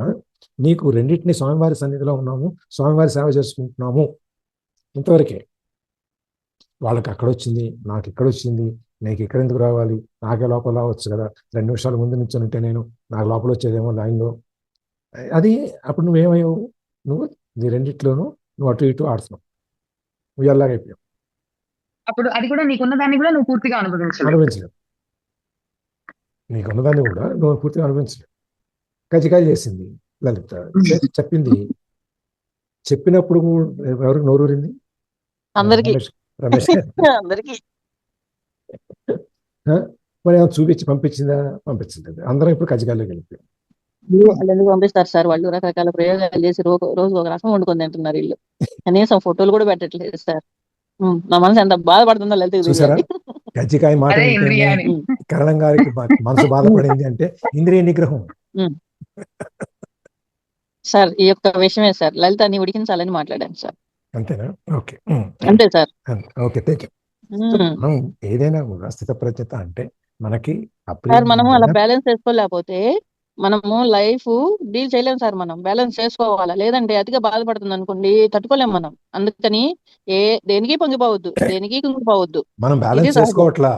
నీకు రెండింటినీ స్వామివారి సన్నిధిలో ఉన్నాము, స్వామివారి సేవ చేసుకుంటున్నాము, ఇంతవరకే. వాళ్ళకి అక్కడ వచ్చింది, నాకు ఇక్కడ వచ్చింది, నీకు ఇక్కడ ఎందుకు రావాలి, నాకే లోపల రావచ్చు కదా, 2 నిమిషాల ముందు నుంచి ఉంటే నేను, నాకు లోపల వచ్చేదేమో లైన్లో. అది అప్పుడు నువ్వేమయ్యావు, నువ్వు నీ రెండిట్లోనూ నువ్వు అటు ఇటు ఆడుతున్నావు, నువ్వు ఎలాగైపోయావు. అప్పుడు అది కూడా నీకున్న దాన్ని కూడా నువ్వు పూర్తిగా అనుభవించలేవు. నీకున్నదాన్ని కూడా నువ్వు పూర్తిగా అనుభవించలేవు. కజికాయ చేసింది లలిత, చెప్పింది. చెప్పినప్పుడు ఎవరికి నోరూరింది? అందరికి. రమేష్ అందరికి. మరి చూపించి పంపించలేదు. అందరం ఇప్పుడు కజికాయలోకి వెళ్ళిపోయాం. వాళ్ళు ఎందుకు పంపిస్తారు సార్? వాళ్ళు రకరకాల ప్రయోగాలు చేసి రోజు ఒక రకం వండుకొని తింటున్నారు వీళ్ళు. కనీసం ఫోటోలు కూడా పెట్టట్లేదు సార్. నా మనసు ఎంత బాధపడుతుందో లలిత చూసారా? కజ్జికాయ మాట కరణం గారికి మనసు బాధపడింది అంటే ఇంద్రియ నిగ్రహం. సార్ ఈ యొక్క విషయమే సార్, లలితని ఉడికించాలని మాట్లాడాను సార్. అంతేనా? ఓకే, అంతే సార్. ఓకే, మనం ఏదైనా కూడా స్థితప్రజ్ఞత అంటే మనకి సార్, మనము అలా బ్యాలెన్స్ చేసుకోలేకపోతే మనము లైఫ్ డీల్ చేయలేము సార్. మనం బ్యాలెన్స్ చేసుకోవాలా, లేదంటే అతిగా బాధపడుతుంది అనుకోండి, తట్టుకోలేము మనం. అందుకని దేనికి పొంగిపోవద్దు, దేనికి కుంగిపోవద్దు. మనం బ్యాలెన్స్ చేసుకోవట్లా.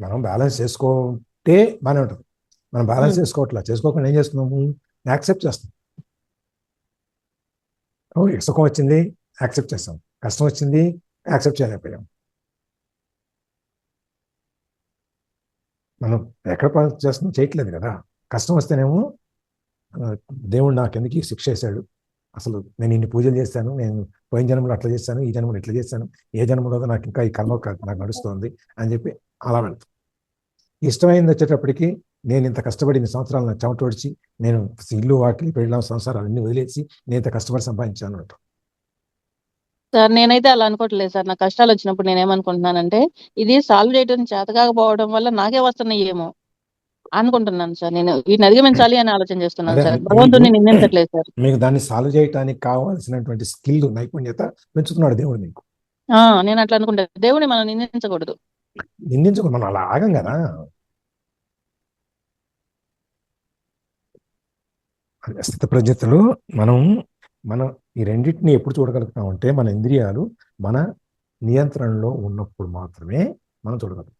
మనం బ్యాలెన్స్ ఉంటే బాగానే ఉంటుంది. మనం బ్యాలెన్స్ ఉమ్. చేసుకోవట్లా, చేసుకోకుండా ఏం చేస్తున్నాము, యాక్సెప్ట్ చేస్తాం. ఓ సుఖం వచ్చింది, యాక్సెప్ట్ చేస్తాం. కష్టం వచ్చింది, యాక్సెప్ట్ చేయలేకపోయాం. మనం ఎక్కడ పని చేస్తున్నాం, చేయట్లేదు కదా. కష్టం వస్తేనేమో దేవుడు నాకు ఎందుకు ఈ శిక్ష వేశాడు, అసలు నేను ఇన్ని పూజలు చేశాను, నేను పోయిన జన్మలో అట్లా చేశాను, ఈ జన్మలో ఇట్లా చేశాను, ఏ జన్మలో నాకు ఇంకా ఈ కర్మ నాకు నడుస్తుంది అని చెప్పి అలా వెళ్తాం. ఇష్టమైంది వచ్చేటప్పటికి నేను ఇంత కష్టపడి ఇన్ని సంవత్సరాలు నాకు చెమట ఓడిచి, నేను ఇల్లు వాకిలి పెళ్ళాం సంసారాలు అన్ని వదిలేసి నేను ఇంత కష్టపడి సంపాదించాను అంటాం. సార్ నేనైతే అలా అనుకోవట్లేదు సార్. నాకు కష్టాలు వచ్చినప్పుడు నేను ఏమనుకుంటున్నానంటే ఇది సాల్వ్ చేయడం చేత కాకపోవడం వల్ల నాకే వస్తున్నాయి ఏమో అనుకుంటున్నాను సార్. నేను వీటిని అధిగమించాలి అని ఆలోచన చేస్తున్నాను అదే సార్. మీకు భగవంతుడిని నిందించట్లేదు సార్. మీకు దాన్ని సాల్వ్ చేయడానికి కావాల్సినటువంటి స్కిల్, నైపుణ్యత పెంచుతున్నాడు దేవుడు మీకు. నేను అట్లా అనుకుంటాను. దేవుడిని మనం నిందించకూడదు. నిందించుకో, మనం అలా ఆగం కదా. స్థిత ప్రజ్ఞతలో మనం ఈ రెండింటిని ఎప్పుడు చూడగలుగుతామంటే మన ఇంద్రియాలు మన నియంత్రణలో ఉన్నప్పుడు మాత్రమే మనం చూడగలుగుతాం.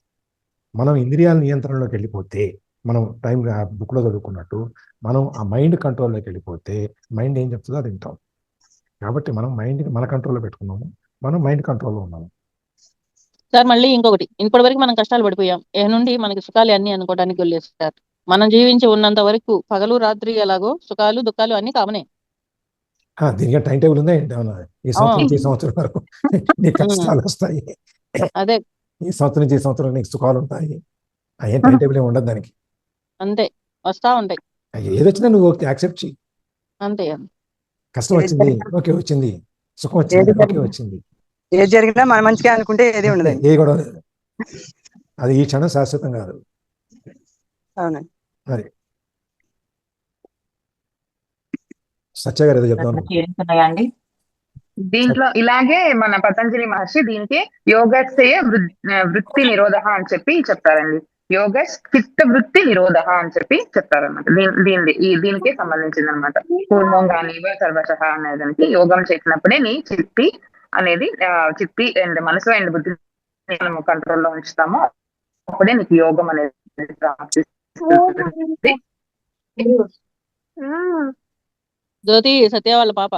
మనం ఇంద్రియాల నియంత్రణలోకి వెళ్ళిపోతే, మనం టైం బుక్లో చదువుకున్నట్టు మనం ఆ మైండ్ కంట్రోల్లోకి వెళ్ళిపోతే మైండ్ ఏం చెప్తుందో అది వింటాం. కాబట్టి మనం మైండ్ని మన కంట్రోల్లో పెట్టుకున్నాము, మనం మైండ్ కంట్రోల్లో ఉన్నాము. సార్ మళ్ళీ ఇంకొకటి, ఇప్పటి వరకు మనం కష్టాలు పడిపోయాం, ఏ నుండి మనకి సుఖాలు అన్ని అనుకోవడానికి వెళ్ళలేదు సార్. మనం జీవించి ఉన్నంత వరకు పగలు రాత్రి ఎలాగో సుఖాలు దుఃఖాలు అన్ని కామనే. దీనికి టైం టేబుల్ ఉందా ఏంటి? ఏమన్నా ఈ సంవత్సరం నుంచి ఈ సంవత్సరం వరకు నీకు కష్టాలు వస్తాయి, అదే ఈ సంవత్సరం నుంచి ఈ సంవత్సరం నీకు సుఖాలు ఉంటాయి, ఏం టైం టేబుల్ ఏమి ఉండదు దానికి. అంతే వస్తా ఉంటాయి. ఏది వచ్చినా నువ్వు యాక్సెప్ట్ చేయి. అంతే కష్టం వచ్చింది, ఓకే వచ్చింది. సుఖం వచ్చింది, ఓకే వచ్చింది. ఏది జరిగినా మన మంచిగా అనుకుంటే ఏది ఉండదు. ఏ కూడా అది ఈ క్షణం శాశ్వతం కాదు. అవునండి. మరి సత్య గారు ఏదో చెప్తాను. అండి దీంట్లో ఇలాగే మన పతంజలి మహర్షి దీనికి యోగస్య వృత్తి నిరోధ అని చెప్పి చెప్తారండి. యోగ చిత్త వృత్తి నిరోధ అని చెప్పి చెప్తారన్నమాట. దీనికి సంబంధించింది అనమాట. పూర్వం కానీ సర్వశ అనే దానికి యోగం చేసినప్పుడే నీ చిత్తి అనేది చిత్తి అండ్ మనసు అండ్ బుద్ధి మనము కంట్రోల్లో ఉంచుతాము, అప్పుడే నీకు యోగం అనేది ప్రాప్తిస్తుంది. జ్యోతి సత్య వాళ్ళ పాప.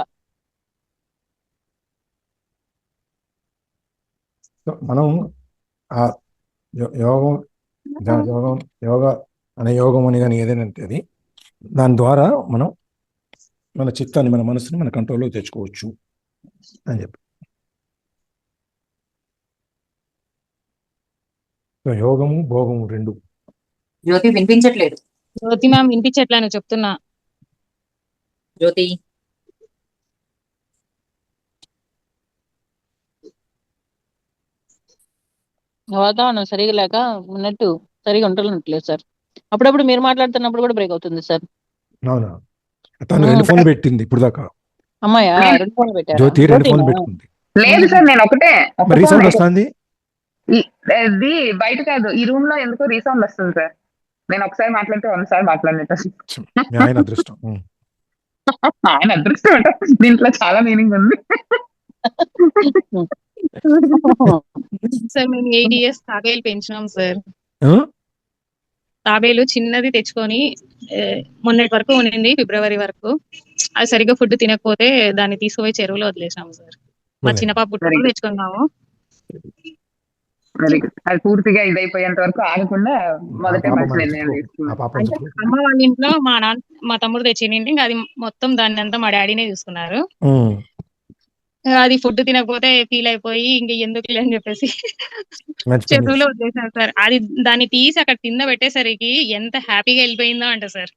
మనం ఆ యోగం యోగ అనే యోగం అని కానీ ఏదైనా అది, దాని ద్వారా మనం మన చిత్తాన్ని, మన మనసుని మన కంట్రోల్లో తెచ్చుకోవచ్చు అని చెప్పి. యోగము భోగము రెండు. జ్యోతి వినిపించట్లేదు. జ్యోతి మ్యామ్ వినిపించట్లే నువ్వు చెప్తున్నా. జ్యోతి వాతావరణం సరిగా లేక ఉన్నట్టు సరిగా ఉంటున్నట్లేదు సార్. అప్పుడప్పుడు మీరు మాట్లాడుతున్నప్పుడు కూడా బ్రేక్ అవుతుంది సార్. అవునా? తను రెండు ఫోన్లు పెట్టింది ఇప్పుడు దాకా. అమ్మాయా 2 ఫోన్లు పెట్టారా? జ్యోతి 2 ఫోన్లు పెట్టుకుంది. లేదు సార్, నేను ఒకటే రీసౌండ్ వస్తుంది. ఇది బయట కాదు, ఈ రూమ్ లో ఎందుకో రీసౌండ్ వస్తుంది సార్. నేను ఒకసారి మాట్లాడితే 100 సార్లు మాట్లాడినట్టు. ఆయన అదృష్టం. ఆయన అదృష్టం అంటే దీంట్లో చాలా మీనింగ్ ఉంది. సార్ మేము 8 years తాబేలు పెంచినాం సార్. తాబేలు చిన్నది తెచ్చుకొని మొన్నటి వరకు ఉండింది, ఫిబ్రవరి వరకు. అది సరిగ్గా ఫుడ్ తినకపోతే దాన్ని తీసుకుపోయి చెరువులో వదిలేసాం సార్. మా చిన్న పాప పుట్టినప్పుడు తెచ్చుకున్నాము. అది పూర్తిగా ఇదైపోయేంత వరకు ఆగకుండా మొదట మంచి నిర్ణయం తీసుకున్నాం. అంటే అమ్మ వాళ్ళ ఇంట్లో మా తమ్ముడు తెచ్చింది, ఇంకా అది మొత్తం దాన్ని అంతా మా డాడీనే చూసుకున్నారు. అది ఫుడ్ తినకపోతే ఫీల్ అయిపోయి ఇంక ఎందుకు అని చెప్పేసి చెరువులో వదిలేసారు సార్. అది దాన్ని తీసి అక్కడ కింద పెట్టేసరికి ఎంత హ్యాపీగా వెళ్ళిపోయిందో అంట సార్.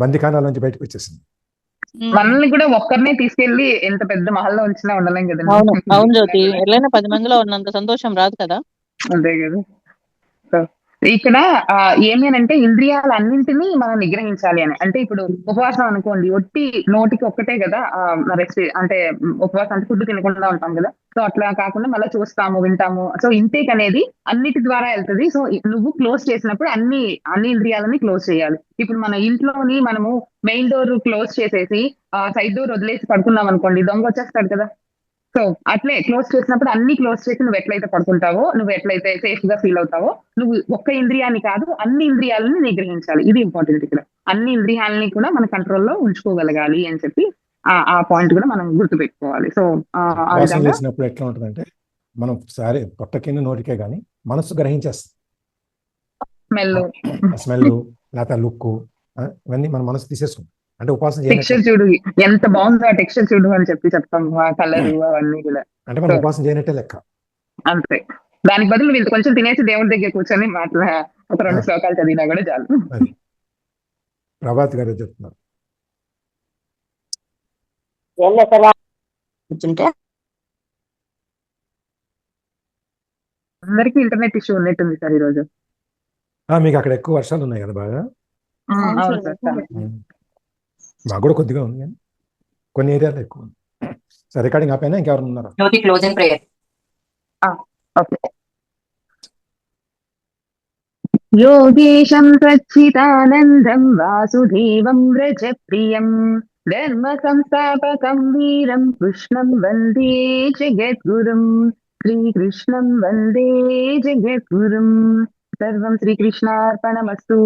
బందిఖానాల నుంచి బయటకు వచ్చేసింది. మనల్ని కూడా ఒక్కరినే తీసుకెళ్లి ఎంత పెద్ద మహల్లో ఉంచినా ఉండలేం కదండి. అవును జ్యోతి, ఎట్లయినా 10 మందిలో ఉన్నంత సంతోషం రాదు కదా. అంతే కదా. ఇక్కడ ఏమి అంటే ఇంద్రియాలన్నింటినీ మనం నిగ్రహించాలి అని. అంటే ఇప్పుడు ఉపవాసం అనుకోండి, ఒట్టి నోటికి ఒక్కటే కదా రెస్ట్, అంటే ఉపవాసం అంటే ఫుడ్ తినకుండా ఉంటాం కదా. సో అట్లా కాకుండా మళ్ళీ చూస్తాము, వింటాము. సో ఇంటేక్ అనేది అన్నిటి ద్వారా వెళ్తుంది. సో నువ్వు క్లోజ్ చేసినప్పుడు అన్ని ఇంద్రియాలని క్లోజ్ చేయాలి. ఇప్పుడు మన ఇంట్లోని మనము మెయిన్ డోర్ క్లోజ్ చేసేసి సైడ్ డోర్ వదిలేసి పడుకున్నాం అనుకోండి, దొంగ వచ్చేస్తాడు కదా. సో అట్లే క్లోజ్ చేసినప్పుడు అన్ని క్లోజ్ చేసి నువ్వు ఎట్లయితే పడుకుంటావో, నువ్వు ఎట్లయితే సేఫ్ గా ఫీల్ అవుతావో, నువ్వు ఒక్క ఇంద్రియాన్ని కాదు అన్ని ఇంద్రియాలను నిగ్రహించాలి. ఇది ఇంపార్టెంట్ ఇక్కడ. అన్ని ఇంద్రియాలని కూడా మన కంట్రోల్లో ఉంచుకోగలగాలి అని చెప్పి ఆ పాయింట్ కూడా మనం గుర్తుపెట్టుకోవాలి. సో ఆ వాసన విధంగా చేసినప్పుడు ఎట్లా ఉంటుందంటే మనం సరే పొట్టకింద నోటికే కానీ మనసు గ్రహించేస్తుంది. స్మెల్, స్మెల్ లేకపోతే లుక్ ఇవన్నీ మన మనసు తీసేసుకుంటాం. అంటే ఉపాసన టెక్స్చర్ చేయనట్టే. చూడు ఎంత బాగుంది ఆ టెక్స్చర్ చూడు అని చెప్పి చెప్తాం. ఆ కలర్ అవన్నీ కూడా అంటే మనం ఉపాసన చేయనట్టే లెక్క. అంతే. దానికి బదులు వీళ్ళు కొంచెం తినేసి దేవుడి దగ్గర కూర్చొని ఒక 2 శ్లోకాలు చదివినా కూడా చాలు. అది ప్రభాత్ గారు చెప్తున్నారు. కూర్చుంటే అందరికీ ఇంటర్నెట్ ఇష్యూ ఉన్నట్టుంది సార్ ఈ రోజు. మీకు అక్కడ ఎక్కువ వర్షాలు ఉన్నాయి కదా బాగా. అవును సార్. మాకు కూడా కొద్దిగా ఉంది కానీ కొన్ని ఏరియాలో ఎక్కువ ఉంది. సరే రికార్డింగ్ ఆపైనా ఇంకెవరు ఉన్నారా? Closing prayer. ఓకే. యోగేశం సచ్చిదానందం వాసుదేవం వ్రజప్రియం ధర్మ సంస్థాపకం వీరం కృష్ణం వందే జగద్గురుం శ్రీకృష్ణం వందే జగద్గురుం. సర్వం శ్రీకృష్ణార్పణమస్తు.